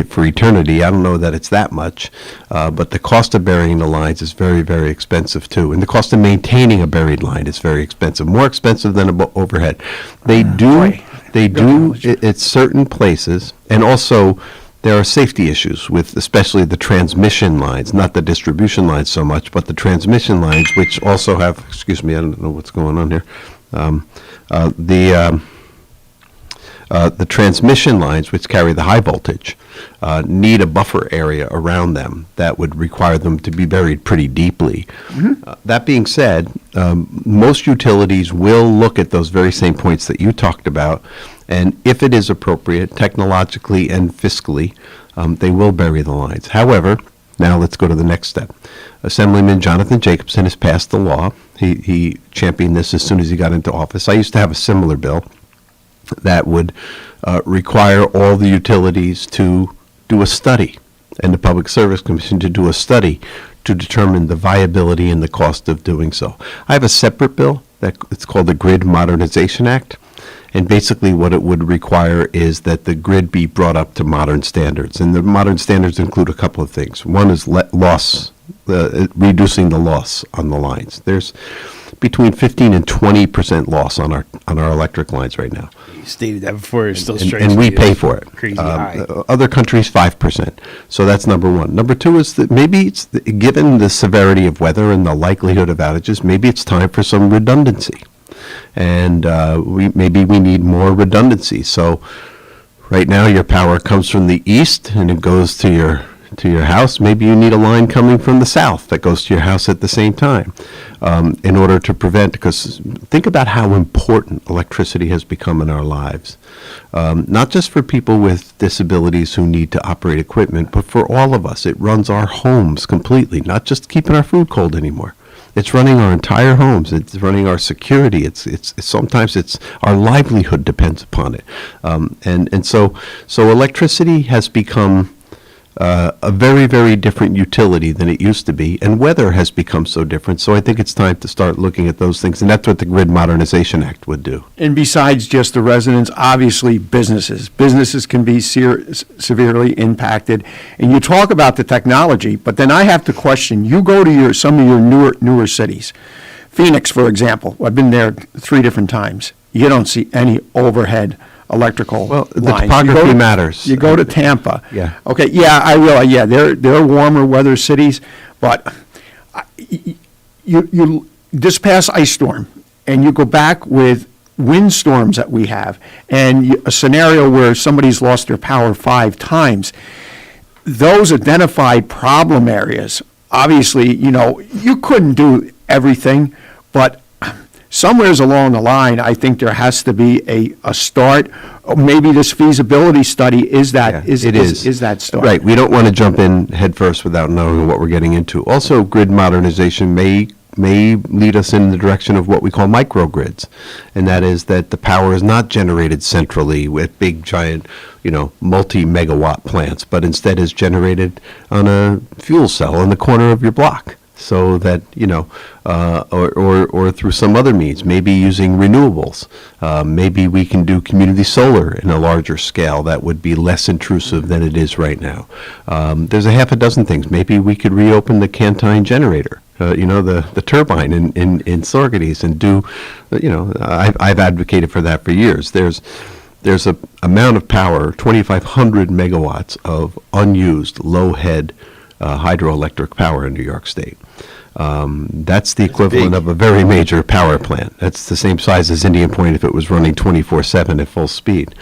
for eternity. I don't know that it's that much, but the cost of burying the lines is very, very expensive too. And the cost of maintaining a buried line is very expensive, more expensive than overhead. They do at certain places, and also there are safety issues with especially the transmission lines, not the distribution lines so much, but the transmission lines, which also have, excuse me, I don't know what's going on here. The transmission lines, which carry the high voltage, need a buffer area around them that would require them to be buried pretty deeply. That being said, most utilities will look at those very same points that you talked about, and if it is appropriate, technologically and fiscally, they will bury the lines. However, now let's go to the next step. Assemblyman Jonathan Jacobson has passed the law. He championed this as soon as he got into office. I used to have a similar bill that would require all the utilities to do a study, and the Public Service Commission to do a study to determine the viability and the cost of doing so. I have a separate bill that it's called the Grid Modernization Act, and basically what it would require is that the grid be brought up to modern standards, and the modern standards include a couple of things. One is reducing the loss on the lines. There's between 15 and 20% loss on our electric lines right now. You stated that before. It still And, strikes and me we as pay for it. Crazy high. Other countries, 5%. So that's number one. Number two is that maybe given the severity of weather and the likelihood of outages, maybe it's time for some redundancy. And maybe we need more redundancy. So right now your power comes from the east and it goes to your house. Maybe you need a line coming from the south that goes to your house at the same time in order to prevent, because think about how important electricity has become in our lives. Not just for people with disabilities who need to operate equipment, but for all of us. It runs our homes completely, not just keeping our food cold anymore. It's running our entire homes. It's running our security. It's sometimes our livelihood depends upon it. And so electricity has become a very, very different utility than it used to be, and weather has become so different. So I think it's time to start looking at those things, and that's what the Grid Modernization Act would do. And besides just the residents, obviously businesses. Businesses can be severely impacted. And you talk about the technology, but then I have to question, you go to some of your newer cities. Phoenix, for example, I've been there 3 different times. You don't see any overhead electrical the lines. topography matters. You go to Tampa. Yeah. Okay, yeah, I realize, yeah, they're warmer weather cities, but you this past ice storm, and you go back with windstorms that we have, and a scenario where somebody's lost their power 5 times, those identified problem areas, obviously, you couldn't do everything, but somewheres along the line, I think there has to be a start. Or maybe this feasibility study is that start. Right. We don't want to jump in head first without knowing what we're getting into. Also, grid modernization may lead us in the direction of what we call microgrids, and that is that the power is not generated centrally with big, giant, multi-megawatt plants, but instead is generated on a fuel cell in the corner of your block. So that, or through some other means, maybe using renewables. Maybe we can do community solar in a larger scale that would be less intrusive than it is right now. There's a half a dozen things. Maybe we could reopen the Cantine generator, the turbine in Sorgetes, and do, I've advocated for that for years. There's a amount of power, 2,500 megawatts of unused low-head hydroelectric power in New York State. That's the equivalent of a very major power plant. That's the same size as Indian Point if it was running 24/7 at full speed.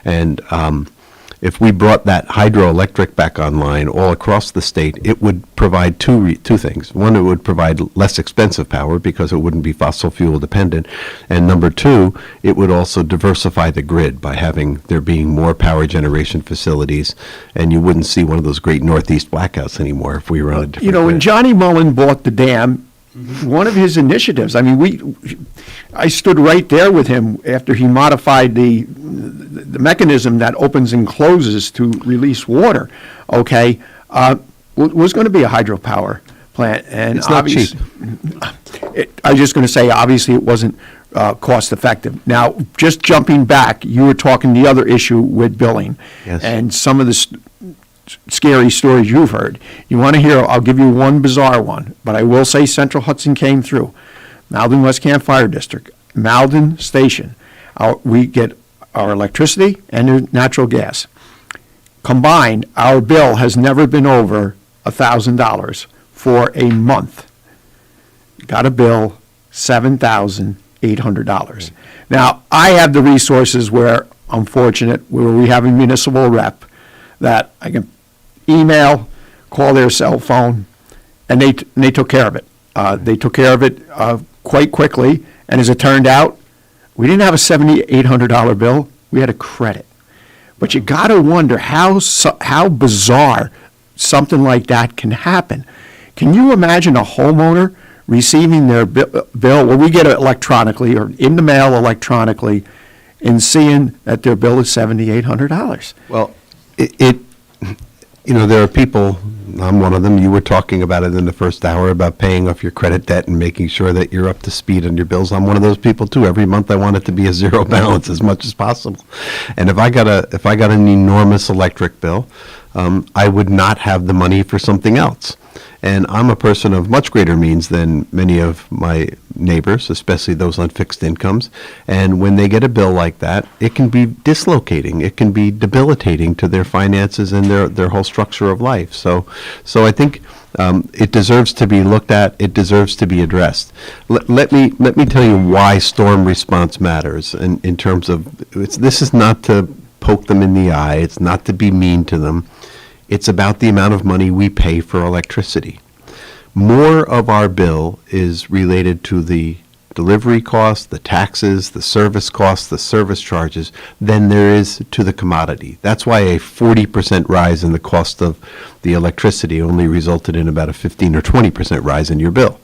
And if we brought that hydroelectric back online all across the state, it would provide two things. One, it would provide less expensive power because it wouldn't be fossil fuel dependent. And number two, it would also diversify the grid by there being more power generation facilities, and you wouldn't see one of those great Northeast blackouts anymore if we were on a different grid. When Johnny Mullen bought the dam, one of his initiatives, I stood right there with him after he modified the mechanism that opens and closes to release water, was going to be a hydropower plant. And it's not cheap. I was just going to say, obviously, it wasn't cost effective. Now, just jumping back, you were talking the other issue with billing. Yes. And some of the scary stories you've heard. You want to hear, I'll give you one bizarre one, but I will say Central Hudson came through. Malden West Camp Fire District, Malden Station. We get our electricity and natural gas. Combined, our bill has never been over $1,000 for a month. Got a bill, $7,800. Now, I have the resources where we have a municipal rep that I can email, call their cell phone, and they took care of it. They took care of it quite quickly, and as it turned out, we didn't have a $7,800 bill. We had a credit. But you got to wonder how bizarre something like that can happen. Can you imagine a homeowner receiving their bill? Well, we get it electronically or in the mail electronically, and seeing that their bill is $7,800. Well, there are people, I'm one of them, you were talking about it in the first hour about paying off your credit debt and making sure that you're up to speed on your bills. I'm one of those people too. Every month I want it to be a zero balance as much as possible. And if I got an enormous electric bill, I would not have the money for something else. And I'm a person of much greater means than many of my neighbors, especially those on fixed incomes. And when they get a bill like that, it can be dislocating. It can be debilitating to their finances and their whole structure of life. So I think it deserves to be looked at. It deserves to be addressed. Let me tell you why storm response matters. In terms of, this is not to poke them in the eye. It's not to be mean to them. It's about the amount of money we pay for electricity. More of our bill is related to the delivery costs, the taxes, the service costs, the service charges, than there is to the commodity. That's why a 40% rise in the cost of the electricity only resulted in about a 15 or 20% rise in your bill.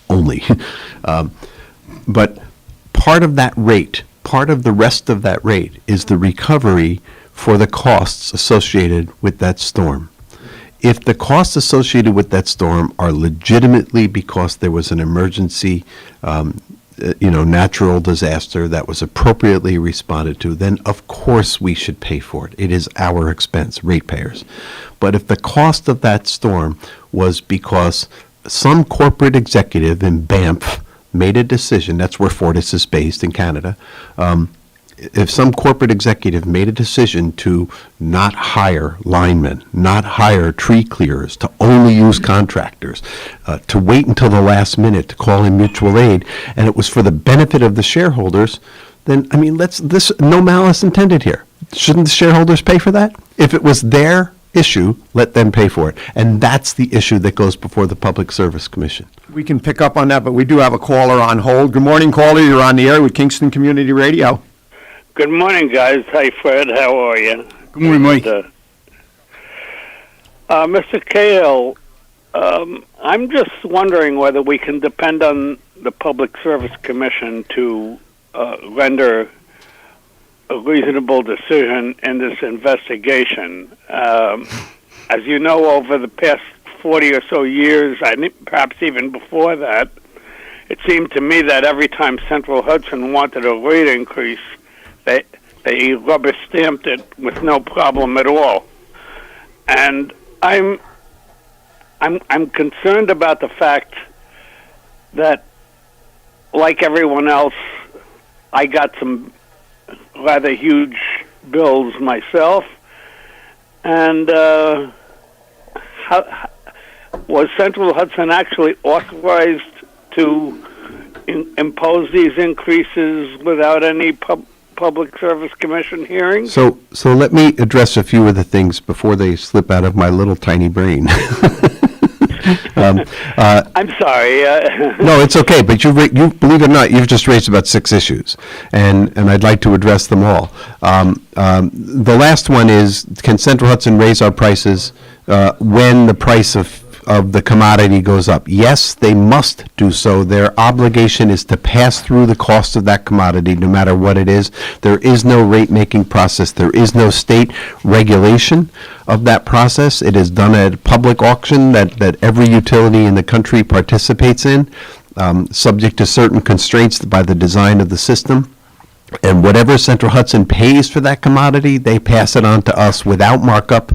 Only. But part of that rate, part of the rest of that rate is the recovery for the costs associated with that storm. If the costs associated with that storm are legitimately because there was an emergency, natural disaster that was appropriately responded to, then of course we should pay for it. It is our expense, ratepayers. But if the cost of that storm was because some corporate executive in Banff made a decision, that's where Fortis is based in Canada, if some corporate executive made a decision to not hire linemen, not hire tree clearers, to only use contractors, to wait until the last minute to call in mutual aid, and it was for the benefit of the shareholders, then, no malice intended here. Shouldn't the shareholders pay for that? If it was their issue, let them pay for it. And that's the issue that goes before the Public Service Commission. We can pick up on that, but we do have a caller on hold. Good morning, caller. You're on the air with Kingston Community Radio. Good morning, guys. Hi, Fred. How are you? Good morning, Mike. Mr. Kale, I'm just wondering whether we can depend on the Public Service Commission to render a reasonable decision in this investigation. As you know, over the past 40 or so years, perhaps even before that, it seemed to me that every time Central Hudson wanted a rate increase, they rubber stamped it with no problem at all. And I'm concerned about the fact that, like everyone else, I got some rather huge bills myself. And was Central Hudson actually authorized to impose these increases without any Public Service Commission hearings? So let me address a few of the things before they slip out of my little tiny brain. I'm sorry. No, it's okay. But you believe it or not, you've just raised about 6 issues, and I'd like to address them all. The last one is: can Central Hudson raise our prices when the price of the commodity goes up? Yes, they must do so. Their obligation is to pass through the cost of that commodity, no matter what it is. There is no rate-making process. There is no state regulation of that process. It is done at a public auction that every utility in the country participates in, subject to certain constraints by the design of the system. And whatever Central Hudson pays for that commodity, they pass it on to us without markup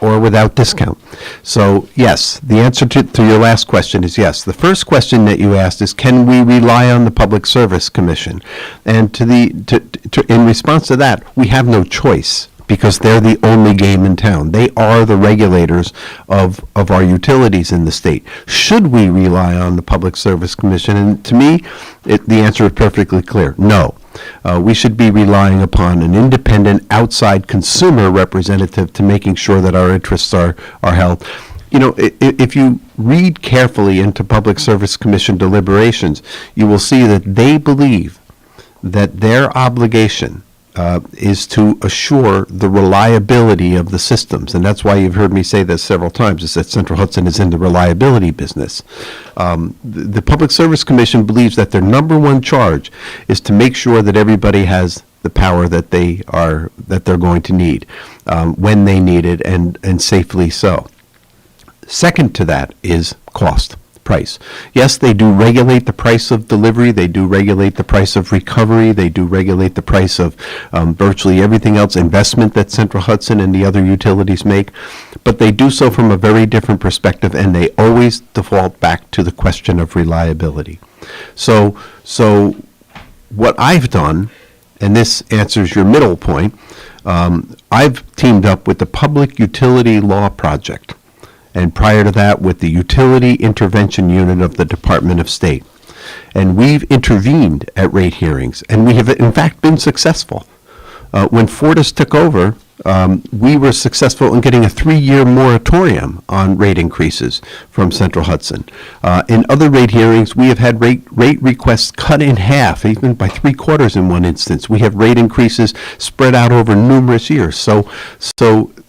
or without discount. So, yes, the answer to your last question is yes. The first question that you asked is, can we rely on the Public Service Commission? And in response to that, we have no choice, because they're the only game in town. They are the regulators of our utilities in the state. Should we rely on the Public Service Commission? And to me, the answer is perfectly clear. No. We should be relying upon an independent outside consumer representative to making sure that our interests are held. If you read carefully into Public Service Commission deliberations, you will see that they believe that their obligation is to assure the reliability of the systems. And that's why you've heard me say this several times, is that Central Hudson is in the reliability business. The Public Service Commission believes that their number one charge is to make sure that everybody has the power that they're going to need when they need it, and safely so. Second to that is cost. price. Yes, they do regulate the price of delivery, they do regulate the price of recovery, they do regulate the price of virtually everything else, investment that Central Hudson and the other utilities make, but they do so from a very different perspective, and they always default back to the question of reliability. So what I've done, and this answers your middle point, I've teamed up with the Public Utility Law Project, and prior to that with the Utility Intervention Unit of the Department of State. And we've intervened at rate hearings, and we have in fact been successful. When Fortis took over, we were successful in getting a 3-year moratorium on rate increases from Central Hudson. In other rate hearings, we have had rate requests cut in half, even by 3/4 in one instance. We have rate increases spread out over numerous years. So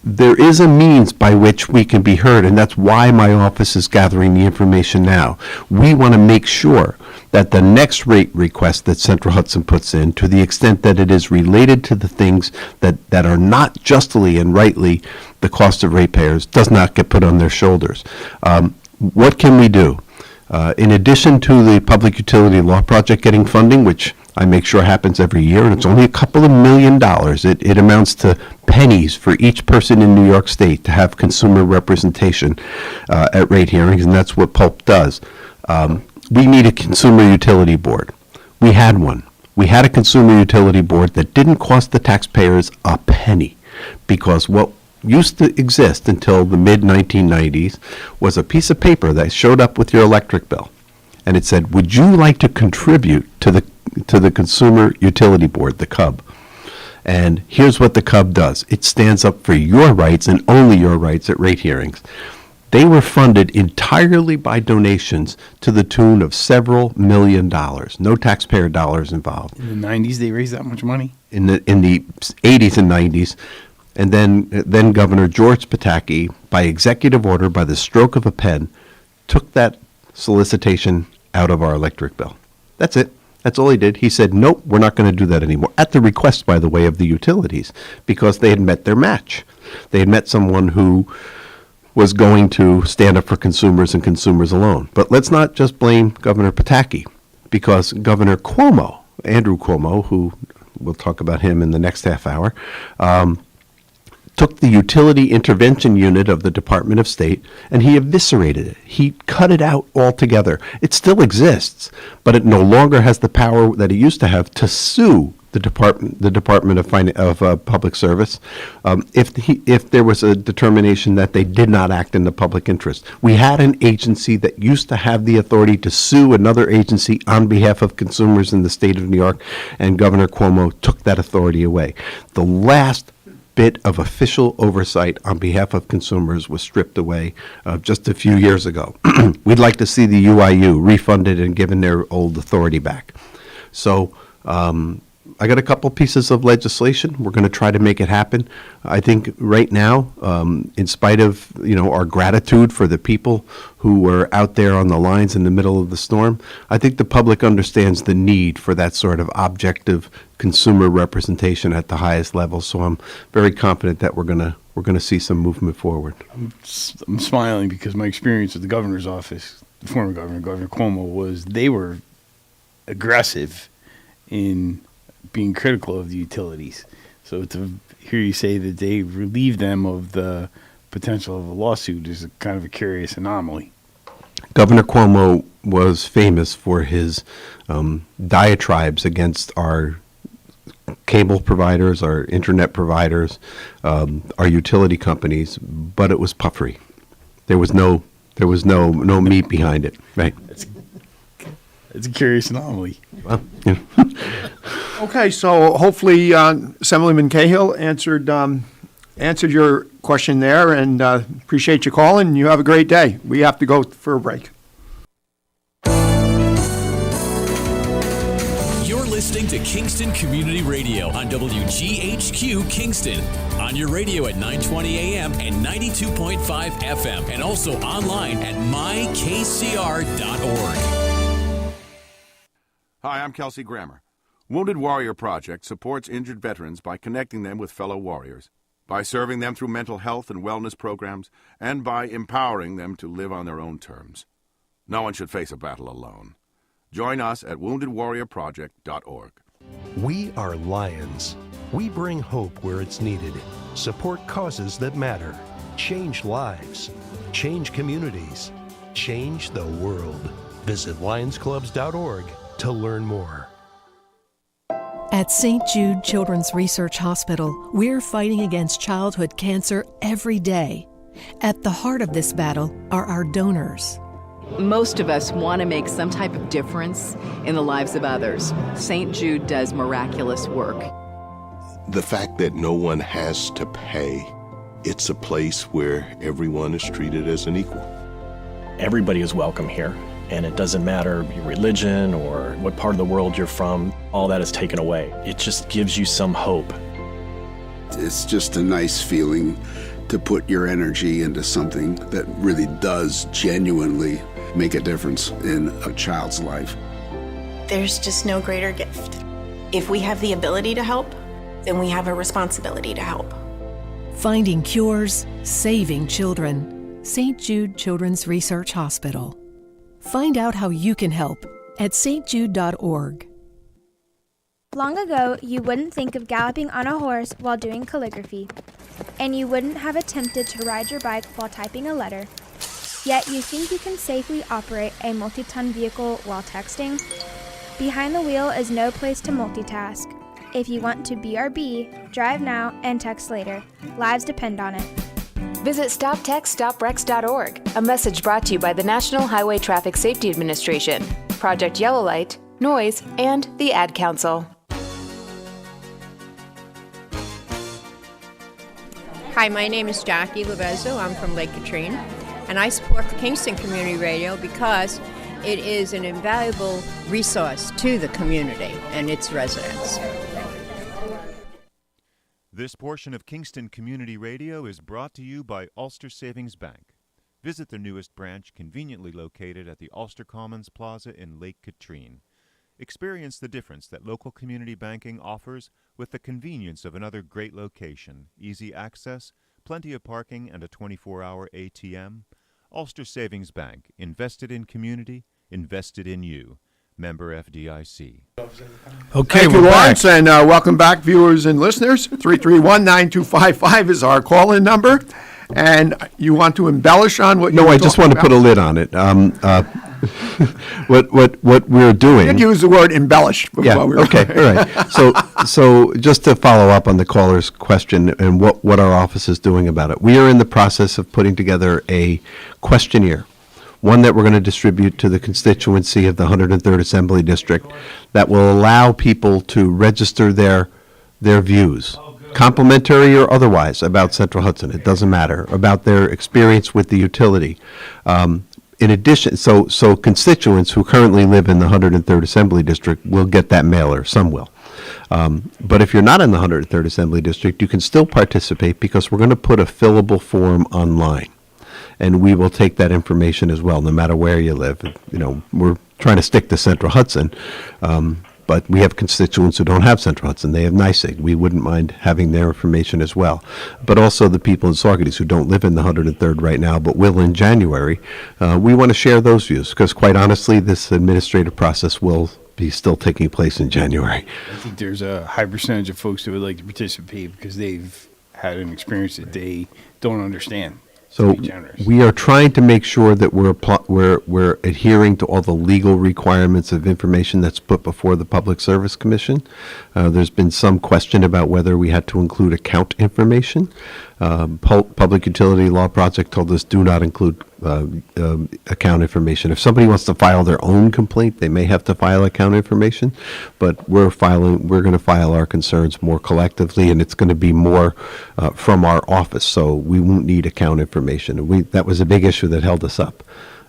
there is a means by which we can be heard, and that's why my office is gathering the information now. We want to make sure that the next rate request that Central Hudson puts in, to the extent that it is related to the things that are not justly and rightly the cost of ratepayers, does not get put on their shoulders. What can we do? In addition to the Public Utility Law Project getting funding, which I make sure happens every year, and it's only a couple of $1 million. It amounts to pennies for each person in New York State to have consumer representation at rate hearings, and that's what PULP does. We need a consumer utility board. We had one. We had a consumer utility board that didn't cost the taxpayers a penny, because what used to exist until the mid-1990s was a piece of paper that showed up with your electric bill, and it said, would you like to contribute to the Consumer Utility Board, the CUB? And here's what the CUB does. It stands up for your rights and only your rights at rate hearings. They were funded entirely by donations to the tune of several $1 million. No taxpayer dollars involved. In the 90s, they raised that much money? In the 80s and 90s. And then Governor George Pataki, by executive order, by the stroke of a pen, took that solicitation out of our electric bill. That's it. That's all he did. He said, nope, we're not going to do that anymore. At the request, by the way, of the utilities, because they had met their match. They had met someone who was going to stand up for consumers and consumers alone. But let's not just blame Governor Pataki, because Governor Cuomo, Andrew Cuomo, who we'll talk about him in the next half hour, took the Utility Intervention Unit of the Department of State and he eviscerated it. He cut it out altogether. It still exists, but it no longer has the power that it used to have to sue the Department of Public Service if there was a determination that they did not act in the public interest. We had an agency that used to have the authority to sue another agency on behalf of consumers in the state of New York, and Governor Cuomo took that authority away. The last bit of official oversight on behalf of consumers was stripped away just a few years ago. We'd like to see the UIU refunded and given their old authority back. So I got a couple pieces of legislation. We're going to try to make it happen. I think right now, in spite of our gratitude for the people who were out there on the lines in the middle of the storm, I think the public understands the need for that sort of objective consumer representation at the highest level. So I'm very confident that we're going to see some movement forward. I'm smiling because my experience with the governor's office, the former governor, Governor Cuomo, was they were aggressive in being critical of the utilities. So to hear you say that they relieved them of the potential of a lawsuit is a kind of a curious anomaly. Governor Cuomo was famous for his diatribes against our cable providers, our internet providers, our utility companies, but it was puffery. There was no meat behind it, right? It's a curious anomaly. Well, Okay, so hopefully Assemblyman Cahill answered your question there, and appreciate you calling. You have a great day. We have to go for a break. You're listening to Kingston Community Radio on WGHQ Kingston. On your radio at 920 AM and 92.5 FM, and also online at mykcr.org. Hi, I'm Kelsey Grammer. Wounded Warrior Project supports injured veterans by connecting them with fellow warriors, by serving them through mental health and wellness programs, and by empowering them to live on their own terms. No one should face a battle alone. Join us at woundedwarriorproject.org. We are Lions. We bring hope where it's needed, support causes that matter, change lives, change communities, change the world. Visit lionsclubs.org to learn more. At St. Jude Children's Research Hospital, we're fighting against childhood cancer every day. At the heart of this battle are our donors. Most of us want to make some type of difference in the lives of others. St. Jude does miraculous work. The fact that no one has to pay, it's a place where everyone is treated as an equal. Everybody is welcome here, and it doesn't matter your religion or what part of the world you're from, all that is taken away. It just gives you some hope. It's just a nice feeling to put your energy into something that really does genuinely make a difference in a child's life. There's just no greater gift. If we have the ability to help, then we have a responsibility to help. Finding cures, saving children. St. Jude Children's Research Hospital. Find out how you can help at stjude.org. Long ago, you wouldn't think of galloping on a horse while doing calligraphy, and you wouldn't have attempted to ride your bike while typing a letter. Yet you think you can safely operate a multi-ton vehicle while texting? Behind the wheel is no place to multitask. If you want to BRB, drive now and text later. Lives depend on it. Visit StopTextStopWrecks.org, a message brought to you by the National Highway Traffic Safety Administration, Project Yellow Light, Noise, and the Ad Council. Hi, my name is Jackie Lovezzo. I'm from Lake Katrine, and I support Kingston Community Radio because it is an invaluable resource to the community and its residents. This portion of Kingston Community Radio is brought to you by Ulster Savings Bank. Visit their newest branch, conveniently located at the Ulster Commons Plaza in Lake Katrine. Experience the difference that local community banking offers with the convenience of another great location, easy access, plenty of parking, and a 24-hour ATM. Ulster Savings Bank, invested in community, invested in you. Member FDIC. Okay, thank you, Lawrence, and welcome back, viewers and listeners. 331-9255 is our call-in number, and you want to embellish on what? No, I just want to put a lid on it. What we're doing. You did use the word embellished before. Yeah. Okay. All right. So just to follow up on the caller's question and what our office is doing about it, we are in the process of putting together a questionnaire. One that we're going to distribute to the constituency of the 103rd Assembly District that will allow people to register their views, complimentary or otherwise, about Central Hudson. It doesn't matter, about their experience with the utility. In addition, so constituents who currently live in the 103rd Assembly District will get that mailer. Some will. But if you're not in the 103rd Assembly District, you can still participate because we're going to put a fillable form online. And we will take that information as well, no matter where you live. You know, we're trying to stick to Central Hudson, but we have constituents who don't have Central Hudson. They have NYSEG. We wouldn't mind having their information as well. But also the people in Saugerties who don't live in the 103rd right now, but will in January. We want to share those views because, quite honestly, this administrative process will be still taking place in January. I think there's a high percentage of folks that would like to participate because they've had an experience that they don't understand. So we are trying to make sure that we're adhering to all the legal requirements of information that's put before the Public Service Commission. There's been some question about whether we had to include account information. Public Utility Law Project told us do not include account information. If somebody wants to file their own complaint, they may have to file account information, but we're going to file our concerns more collectively, and it's going to be more from our office, so we won't need account information. That was a big issue that held us up.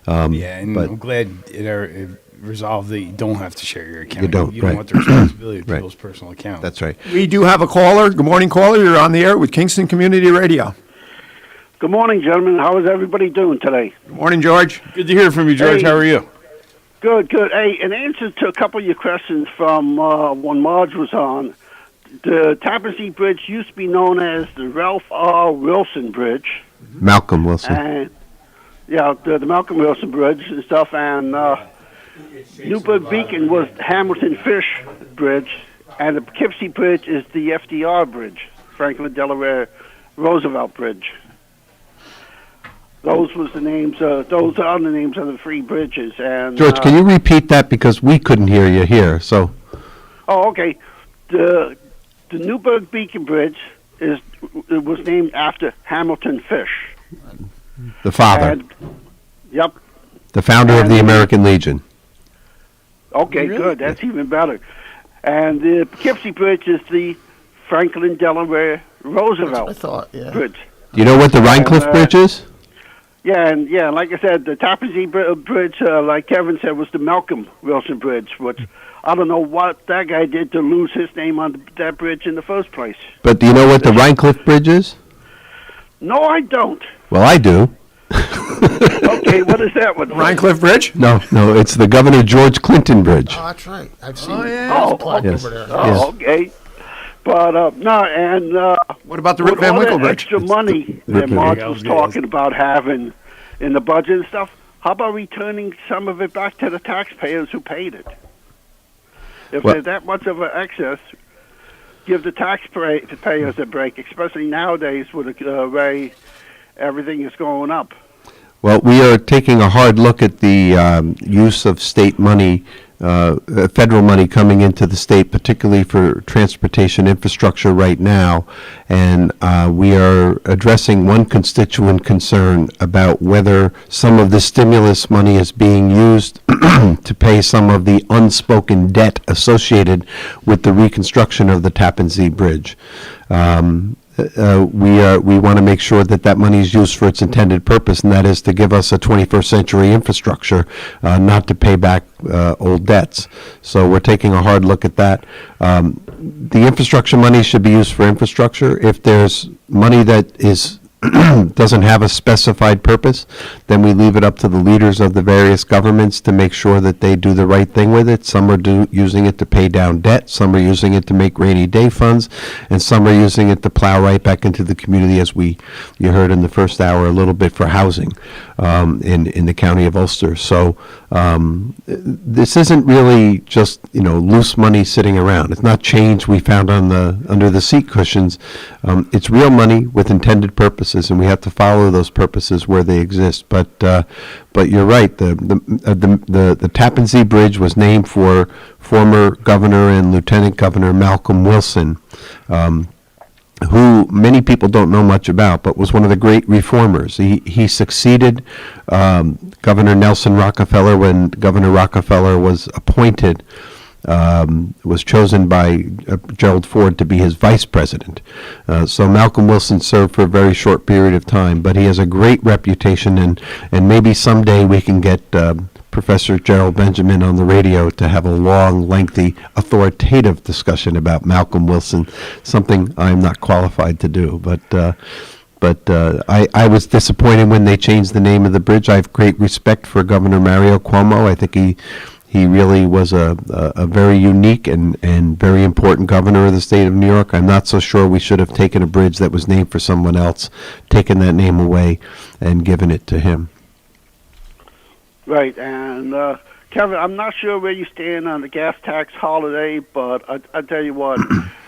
I'm glad it resolved that you don't have to share your account. You don't right. Want the responsibility of people's personal account. That's right. We do have a caller. Good morning, caller. You're on the air with Kingston Community Radio. Good morning, gentlemen. How is everybody doing today? Good morning, George. Good to hear from you, George. Hey, how are you? Good. Hey, in answer to a couple of your questions from when Marge was on, the Poughkeepsie Bridge used to be known as the Ralph R. Wilson Bridge. Malcolm Wilson. And Yeah, the Malcolm Wilson Bridge and stuff, and Newburgh Beacon was Hamilton Fish Bridge, and the Poughkeepsie Bridge is the FDR Bridge, Franklin Delaware Roosevelt Bridge. Those was the names. Those are the names of the three bridges. And George, can you repeat that because we couldn't hear you here? So. Oh, okay. The Newburgh Beacon Bridge was named after Hamilton Fish, The father. And, yep. The founder of the American Legion. Okay, really? Good. That's even better. And the Poughkeepsie Bridge is the Franklin Delaware Roosevelt Bridge. Do you know what the Rhinecliff Bridge is? Yeah, and like I said, the Tappan Bridge, like Kevin said, was the Malcolm Wilson Bridge, which I don't know what that guy did to lose his name on that bridge in the first place. But do you know what the Rhinecliff Bridge is? No, I don't. Well, I do. Okay, what is that one? Rhinecliff Bridge? No, it's the Governor George Clinton Bridge. Oh, that's right. I've seen it. Oh, Yes. over there. Yes. Okay. But, no, and... what about the Rip Van Winkle Bridge? Extra money that Mark was talking about having in the budget and stuff, how about returning some of it back to the taxpayers who paid it? If there's that much of an excess, give the taxpayers a break, especially nowadays with the way everything is going up. Well, we are taking a hard look at the use of state money, federal money coming into the state, particularly for transportation infrastructure right now. And we are addressing one constituent concern about whether some of the stimulus money is being used to pay some of the unspoken debt associated with the reconstruction of the Tappan Zee Bridge. We want to make sure that money is used for its intended purpose, and that is to give us a 21st century infrastructure, not to pay back old debts. So we're taking a hard look at that. The infrastructure money should be used for infrastructure. If there's money that is doesn't have a specified purpose, then we leave it up to the leaders of the various governments to make sure that they do the right thing with it. Some are using it to pay down debt, some are using it to make rainy day funds, and some are using it to plow right back into the community, as you heard in the first hour, a little bit for housing in the county of Ulster. So this isn't really just loose money sitting around. It's not change we found under the seat cushions. It's real money with intended purposes, and we have to follow those purposes where they exist. But you're right. The Tappan Zee Bridge was named for former Governor and Lieutenant Governor Malcolm Wilson, who many people don't know much about, but was one of the great reformers. He succeeded Governor Nelson Rockefeller when Governor Rockefeller was appointed. Was chosen by Gerald Ford to be his vice president. So Malcolm Wilson served for a very short period of time, but he has a great reputation, and maybe someday we can get Professor Gerald Benjamin on the radio to have a long, lengthy, authoritative discussion about Malcolm Wilson, something I'm not qualified to do. But I was disappointed when they changed the name of the bridge. I have great respect for Governor Mario Cuomo. I think he really was a very unique and very important governor of the state of New York. I'm not so sure we should have taken a bridge that was named for someone else, taken that name away, and given it to him. Right, and Kevin, I'm not sure where you stand on the gas tax holiday, but I tell you what,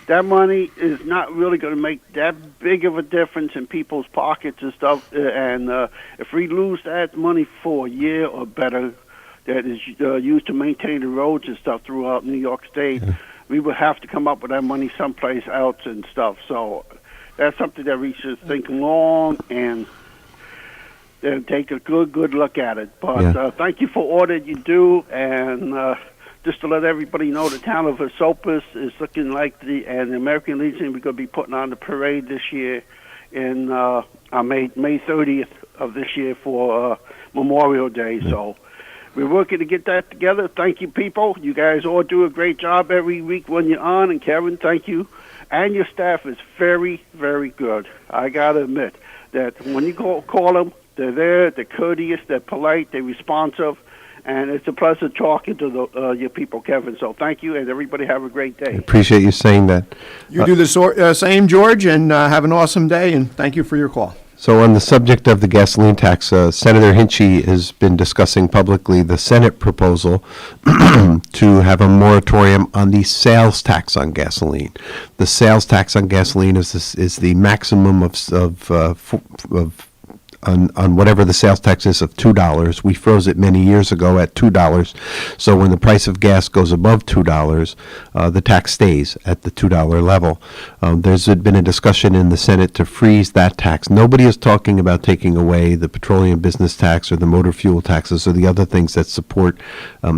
that money is not really going to make that big of a difference in people's pockets and stuff. And if we lose that money for a year or better, that is used to maintain the roads and stuff throughout New York State, we would have to come up with that money someplace else and stuff. So that's something that we should think long and take a good look at it. But thank you for all that you do, and just to let everybody know, the town of Esopus is looking like the American Legion. We're going to be putting on the parade this year in May 30th of this year for Memorial Day. So we're working to get that together. Thank you, people. You guys all do a great job every week when you're on. And Kevin, thank you. And your staff is very, very good. I got to admit that when you call them, they're there, they're courteous, they're polite, they're responsive, and it's a pleasure talking to your people, Kevin. So thank you, and everybody have a great day. I appreciate you saying that. You do the same, George, and have an awesome day, and thank you for your call. So on the subject of the gasoline tax, Senator Hinchey has been discussing publicly the Senate proposal to have a moratorium on the sales tax on gasoline. The sales tax on gasoline is the maximum on whatever the sales tax is of $2. We froze it many years ago at $2. So when the price of gas goes above $2, the tax stays at the $2 level. There's been a discussion in the Senate to freeze that tax. Nobody is talking about taking away the petroleum business tax or the motor fuel taxes or the other things that support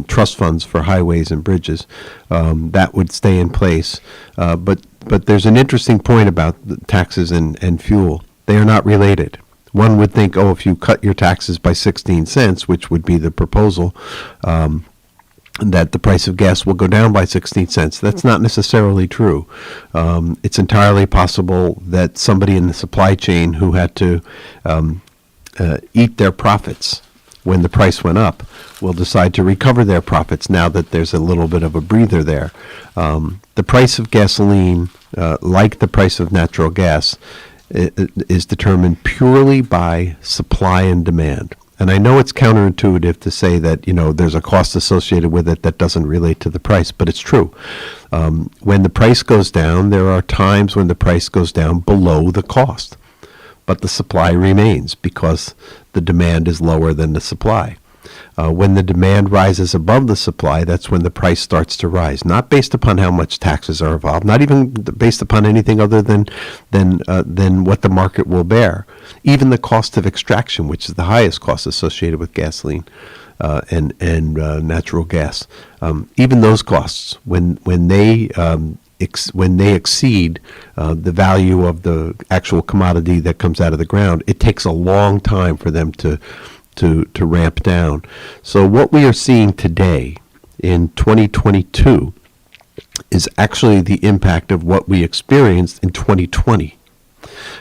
trust funds for highways and bridges. That would stay in place. But there's an interesting point about the taxes and fuel. They are not related. One would think, if you cut your taxes by 16 cents, which would be the proposal, that the price of gas will go down by 16 cents. That's not necessarily true. It's entirely possible that somebody in the supply chain who had to eat their profits when the price went up will decide to recover their profits now that there's a little bit of a breather there. The price of gasoline, like the price of natural gas, is determined purely by supply and demand. And I know it's counterintuitive to say that, there's a cost associated with it that doesn't relate to the price, but it's true. When the price goes down, there are times when the price goes down below the cost, but the supply remains because the demand is lower than the supply. When the demand rises above the supply, that's when the price starts to rise, not based upon how much taxes are involved, not even based upon anything other than what the market will bear. Even the cost of extraction, which is the highest cost associated with gasoline and natural gas, even those costs, when they exceed the value of the actual commodity that comes out of the ground, it takes a long time for them to ramp down. So what we are seeing today in 2022 is actually the impact of what we experienced in 2020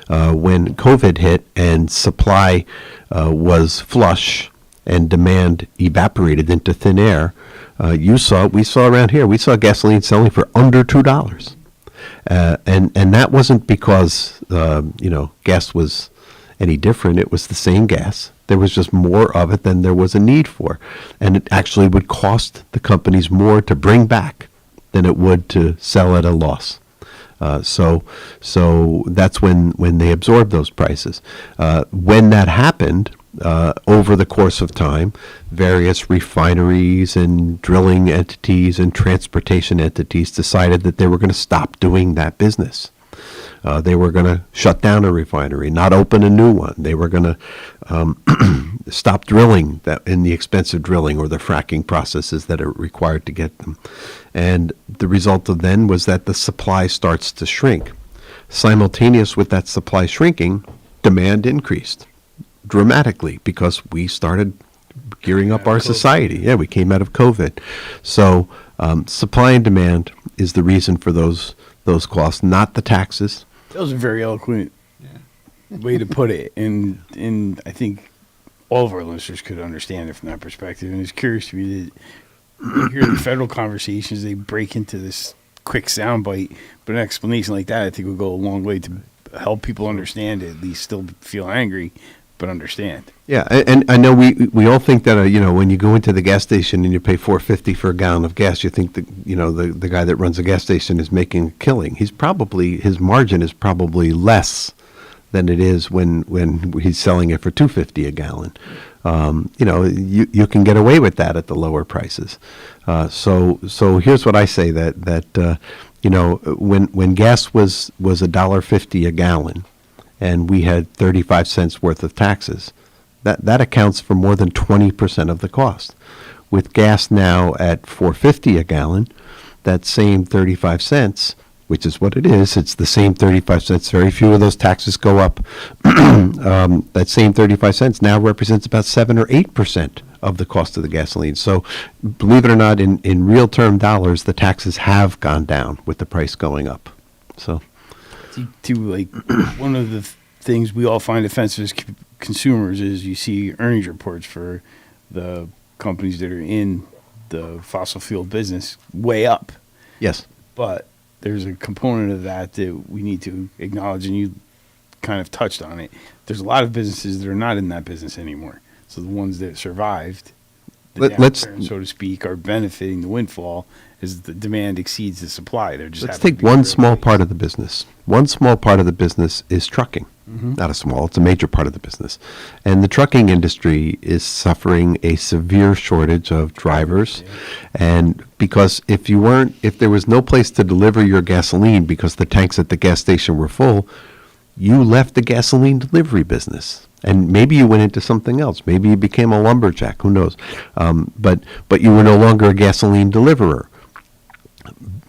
when COVID hit and supply was flush and demand evaporated into thin air. We saw around here, we saw gasoline selling for under $2. And that wasn't because, gas was any different. It was the same gas. There was just more of it than there was a need for. And it actually would cost the companies more to bring back than it would to sell at a loss. So that's when they absorbed those prices. When that happened, over the course of time, various refineries and drilling entities and transportation entities decided that they were going to stop doing that business. They were going to shut down a refinery, not open a new one. They were going to stop drilling in the expensive drilling or the fracking processes that are required to get them. And the result of then was that the supply starts to shrink. Simultaneous with that supply shrinking, demand increased dramatically because we started gearing up our society. Yeah, we came out of COVID. So supply and demand is the reason for those costs, not the taxes. That was a very eloquent way to put it, and I think all of our listeners could understand it from that perspective. And it's curious to me that you hear the federal conversations, they break into this quick soundbite, but an explanation like that I think would go a long way to help people understand it, at least still feel angry, but understand. Yeah, and I know we all think that when you go into the gas station and you pay $4.50 for a gallon of gas, you think that the guy that runs the gas station is making a killing. His margin is probably less than it is when he's selling it for $2.50 a gallon. You can get away with that at the lower prices. So here's what I say that when gas was $1.50 a gallon, and we had 35 cents worth of taxes, that accounts for more than 20% of the cost. With gas now at $4.50 a gallon, that same 35 cents, which is what it is, it's the same 35 cents. Very few of those taxes go up. That same 35 cents now represents about 7 or 8% of the cost of the gasoline. So believe it or not, in real term dollars, the taxes have gone down with the price going up. So. One of the things we all find offensive as consumers is you see earnings reports for the companies that are in the fossil fuel business way up. Yes. But there's a component of that we need to acknowledge, and you kind of touched on it. There's a lot of businesses that are not in that business anymore. So the ones that survived the downturn, so to speak, are benefiting the windfall as the demand exceeds the supply. They're just Let's take one small part of the business. One small part of the business is trucking. Not a small, it's a major part of the business. And the trucking industry is suffering a severe shortage of drivers. And because if there was no place to deliver your gasoline because the tanks at the gas station were full, you left the gasoline delivery business. And maybe you went into something else. Maybe you became a lumberjack, who knows. But you were no longer a gasoline deliverer.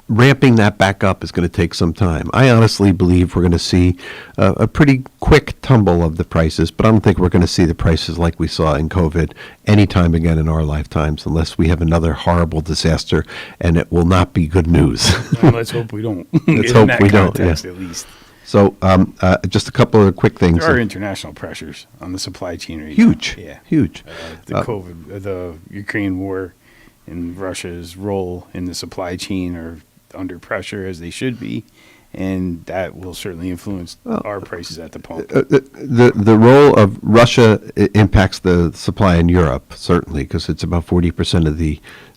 Ramping that back up is going to take some time. I honestly believe we're going to see a pretty quick tumble of the prices, but I don't think we're going to see the prices like we saw in COVID anytime again in our lifetimes, unless we have another horrible disaster, and it will not be good news. Well, let's hope we don't. Let's hope we don't. Yeah. At least. So just a couple of quick things. There are international pressures on the supply chain right huge, now. Yeah. Huge. The COVID, the Ukraine war, and Russia's role in the supply chain are under pressure as they should be, and that will certainly influence our prices at the pump. The role of Russia impacts the supply in Europe, certainly, because it's about 40%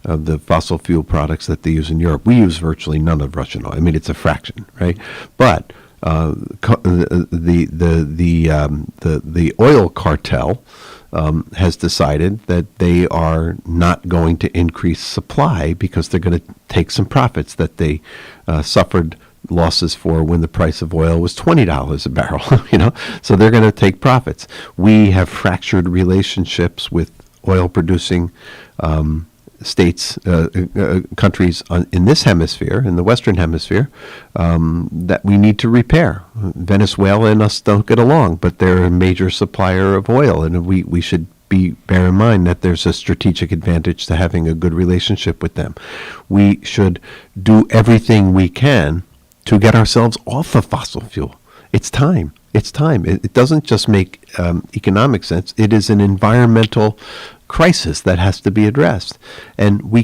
of the fossil fuel products that they use in Europe. We use virtually none of Russian oil. I mean, it's a fraction, right? But the oil cartel has decided that they are not going to increase supply because they're going to take some profits that they suffered losses for when the price of oil was $20 a barrel. So they're going to take profits. We have fractured relationships with oil-producing states, countries in this hemisphere, in the Western Hemisphere, that we need to repair. Venezuela and us don't get along, but they're a major supplier of oil, and we should bear in mind that there's a strategic advantage to having a good relationship with them. We should do everything we can to get ourselves off of fossil fuel. It's time. It's time. It doesn't just make economic sense. It is an environmental crisis that has to be addressed, and we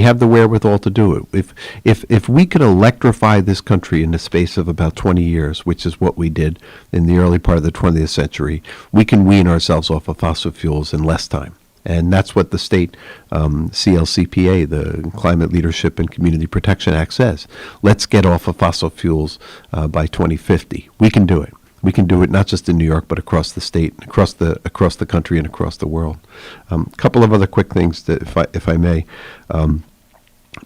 have the wherewithal to do it. If we could electrify this country in the space of about 20 years, which is what we did in the early part of the 20th century, we can wean ourselves off of fossil fuels in less time. And that's what the state CLCPA, the Climate Leadership and Community Protection Act, says. Let's get off of fossil fuels by 2050. We can do it. We can do it not just in New York, but across the state, across the country, and across the world. A couple of other quick things, that, if I may.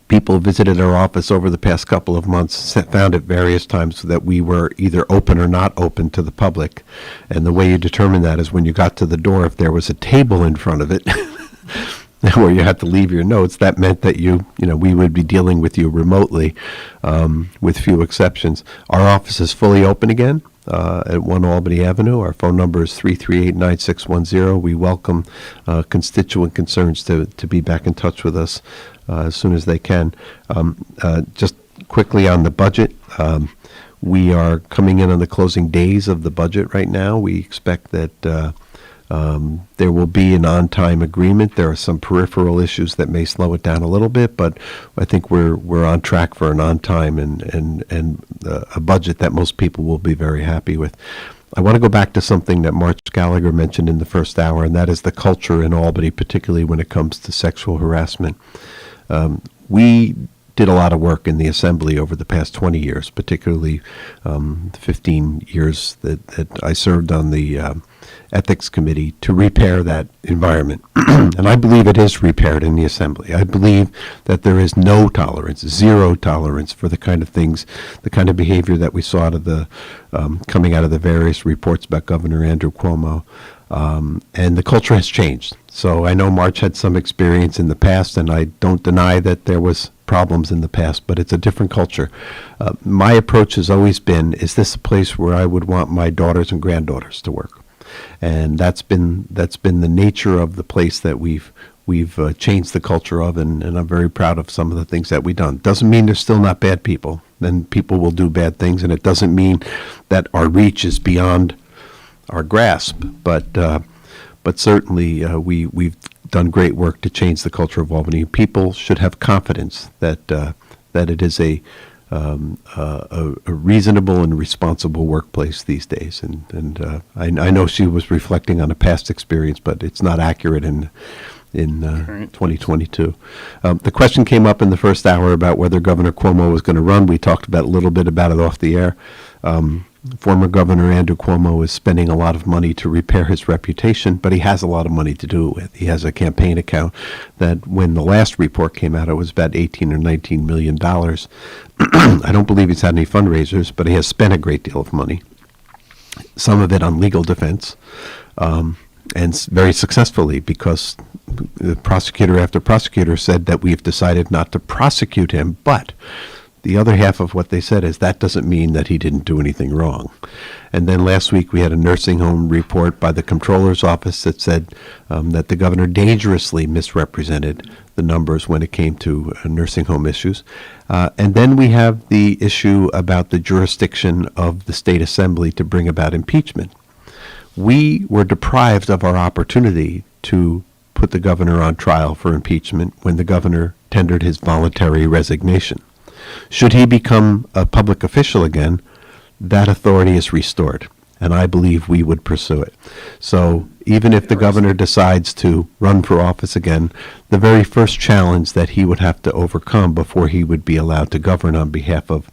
People visited our office over the past couple of months, found at various times that we were either open or not open to the public. And the way you determine that is when you got to the door, if there was a table in front of it where you had to leave your notes, that meant that we would be dealing with you remotely, with few exceptions. Our office is fully open again. At 1 Albany Avenue. Our phone number is 338-9610. We welcome constituent concerns to be back in touch with us as soon as they can. Just quickly on the budget, we are coming in on the closing days of the budget right now. We expect that there will be an on-time agreement. There are some peripheral issues that may slow it down a little bit, but I think we're on track for an on-time and a budget that most people will be very happy with. I want to go back to something that March Gallagher mentioned in the first hour, and that is the culture in Albany, particularly when it comes to sexual harassment. We did a lot of work in the Assembly over the past 20 years, particularly 15 years that I served on the Ethics Committee to repair that environment. And I believe it is repaired in the Assembly. I believe that there is no tolerance, zero tolerance for the kind of things, the kind of behavior that we saw out of the coming out of the various reports about Governor Andrew Cuomo. And the culture has changed. So I know March had some experience in the past, and I don't deny that there was problems in the past, but it's a different culture. My approach has always been, is this a place where I would want my daughters and granddaughters to work? And that's been the nature of the place that we've changed the culture of, and I'm very proud of some of the things that we've done. Doesn't mean there's still not bad people, and people will do bad things, and it doesn't mean that our reach is beyond our grasp, but certainly we've done great work to change the culture of Albany. People should have confidence that it is a a reasonable and responsible workplace these days. And I know she was reflecting on a past experience, but it's not accurate in 2022. The question came up in the first hour about whether Governor Cuomo was going to run. We talked about a little bit about it off the air. Former Governor Andrew Cuomo is spending a lot of money to repair his reputation, but he has a lot of money to do it with. He has a campaign account that when the last report came out, it was about 18 or $19 million. I don't believe he's had any fundraisers, but he has spent a great deal of money, some of it on legal defense, and very successfully, because the prosecutor after prosecutor said that we've decided not to prosecute him, but the other half of what they said is that doesn't mean that he didn't do anything wrong. And then last week we had a nursing home report by the comptroller's office that said that the governor dangerously misrepresented the numbers when it came to nursing home issues. And then we have the issue about the jurisdiction of the state assembly to bring about impeachment. We were deprived of our opportunity to put the governor on trial for impeachment when the governor tendered his voluntary resignation. Should he become a public official again, that authority is restored, and I believe we would pursue it. So even if the governor decides to run for office again, the very first challenge that he would have to overcome before he would be allowed to govern on behalf of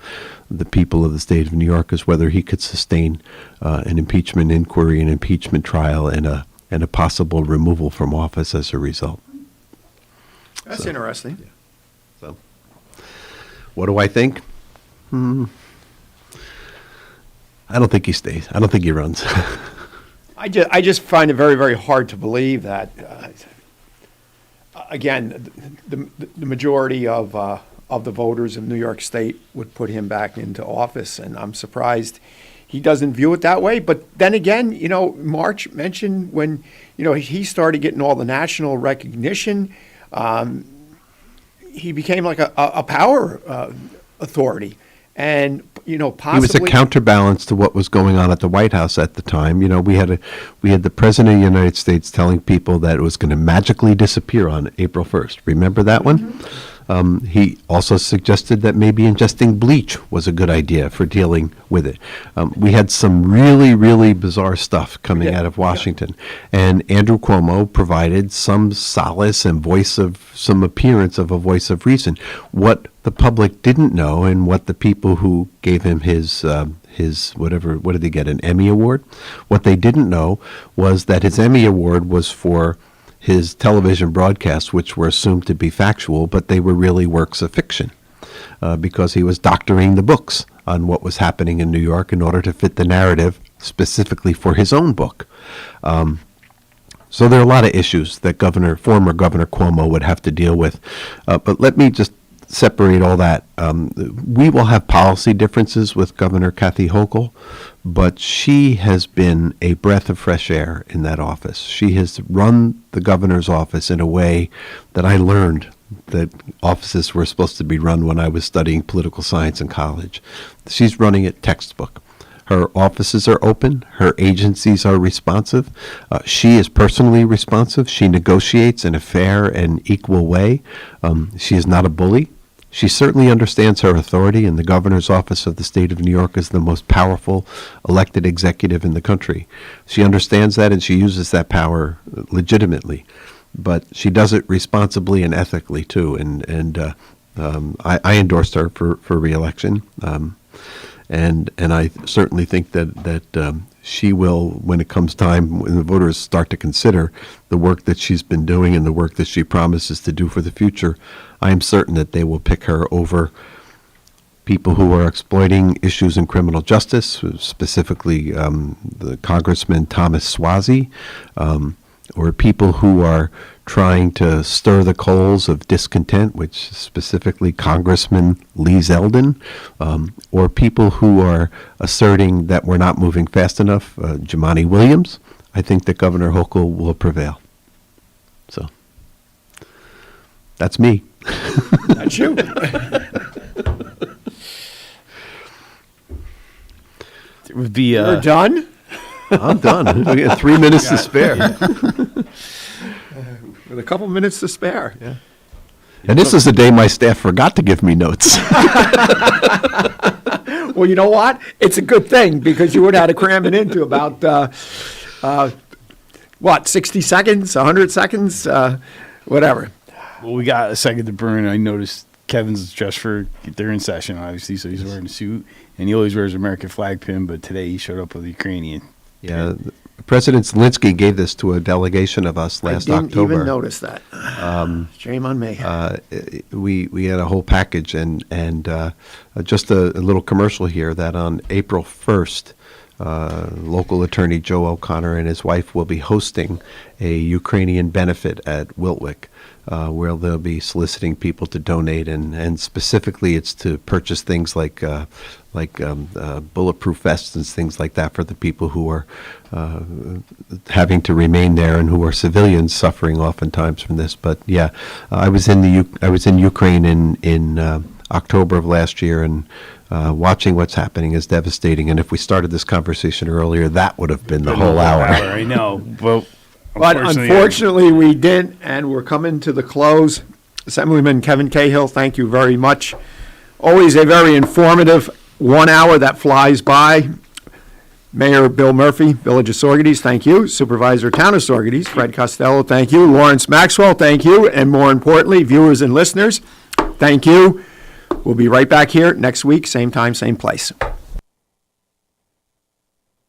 the people of the state of New York is whether he could sustain an impeachment inquiry, an impeachment trial, and a possible removal from office as a result. That's interesting. Yeah. So, what do I think? I don't think he stays. I don't think he runs. I just find it very, very hard to believe that. Again, the majority of the voters of New York State would put him back into office, and I'm surprised he doesn't view it that way. But then again, March mentioned when he started getting all the national recognition, he became like a power authority. And, possibly... He was a counterbalance to what was going on at the White House at the time. We had the President of the United States telling people that it was going to magically disappear on April 1st. Remember that one? Mm-hmm. He also suggested that maybe ingesting bleach was a good idea for dealing with it. We had some really, really bizarre stuff coming out of Washington. And Andrew Cuomo provided some solace and some appearance of a voice of reason. What the public didn't know, and what the people who gave him his whatever, what did he get, an Emmy Award? What they didn't know was that his Emmy Award was for his television broadcasts, which were assumed to be factual, but they were really works of fiction, because he was doctoring the books on what was happening in New York in order to fit the narrative specifically for his own book. So there are a lot of issues that former Governor Cuomo would have to deal with. But let me just separate all that. We will have policy differences with Governor Kathy Hochul, but she has been a breath of fresh air in that office. She has run the governor's office in a way that I learned that offices were supposed to be run when I was studying political science in college. She's running it textbook. Her offices are open. Her agencies are responsive. She is personally responsive. She negotiates in a fair and equal way. She is not a bully. She certainly understands her authority, and the governor's office of the state of New York is the most powerful elected executive in the country. She understands that, and she uses that power legitimately. But she does it responsibly and ethically, too. And I endorsed her for re-election. And I certainly think that she will, when it comes time, when the voters start to consider the work that she's been doing and the work that she promises to do for the future, I am certain that they will pick her over people who are exploiting issues in criminal justice, specifically the Congressman Thomas Suozzi, or people who are trying to stir the coals of discontent, which specifically Congressman Lee Zeldin, or people who are asserting that we're not moving fast enough, Jumaane Williams. I think that Governor Hochul will prevail. So that's me. That's you. It would be. You're done? I'm done. We got 3 minutes to spare. With a couple minutes to spare. Yeah. And this is the day my staff forgot to give me notes. Well, you know what? It's a good thing because you would have had to cram it into about, 60 seconds, 100 seconds, whatever. Well, we got a second to burn. I noticed Kevin's dressed they're in session, obviously, so he's wearing a suit. And he always wears an American flag pin, but today he showed up with a Ukrainian. Yeah, President Zelensky gave this to a delegation of us last October. I didn't even notice that. Shame on me. We had a whole package, and just a little commercial here that on April 1st, local attorney Joe O'Connor and his wife will be hosting a Ukrainian benefit at Wiltwyck, where they'll be soliciting people to donate, and specifically it's to purchase things like bulletproof vests and things like that for the people who are having to remain there and who are civilians suffering oftentimes from this. But yeah, I was in Ukraine in October of last year, and watching what's happening is devastating. And if we started this conversation earlier, that would have been the whole hour. I know. Well, but unfortunately, we didn't, and we're coming to the close. Assemblyman Kevin Cahill, thank you very much. Always a very informative 1 hour that flies by. Mayor Bill Murphy, Village of Saugerties, thank you. Supervisor Town of Saugerties, Fred Costello, thank you. Lawrence Maxwell, thank you. And more importantly, viewers and listeners, thank you. We'll be right back here next week, same time, same place.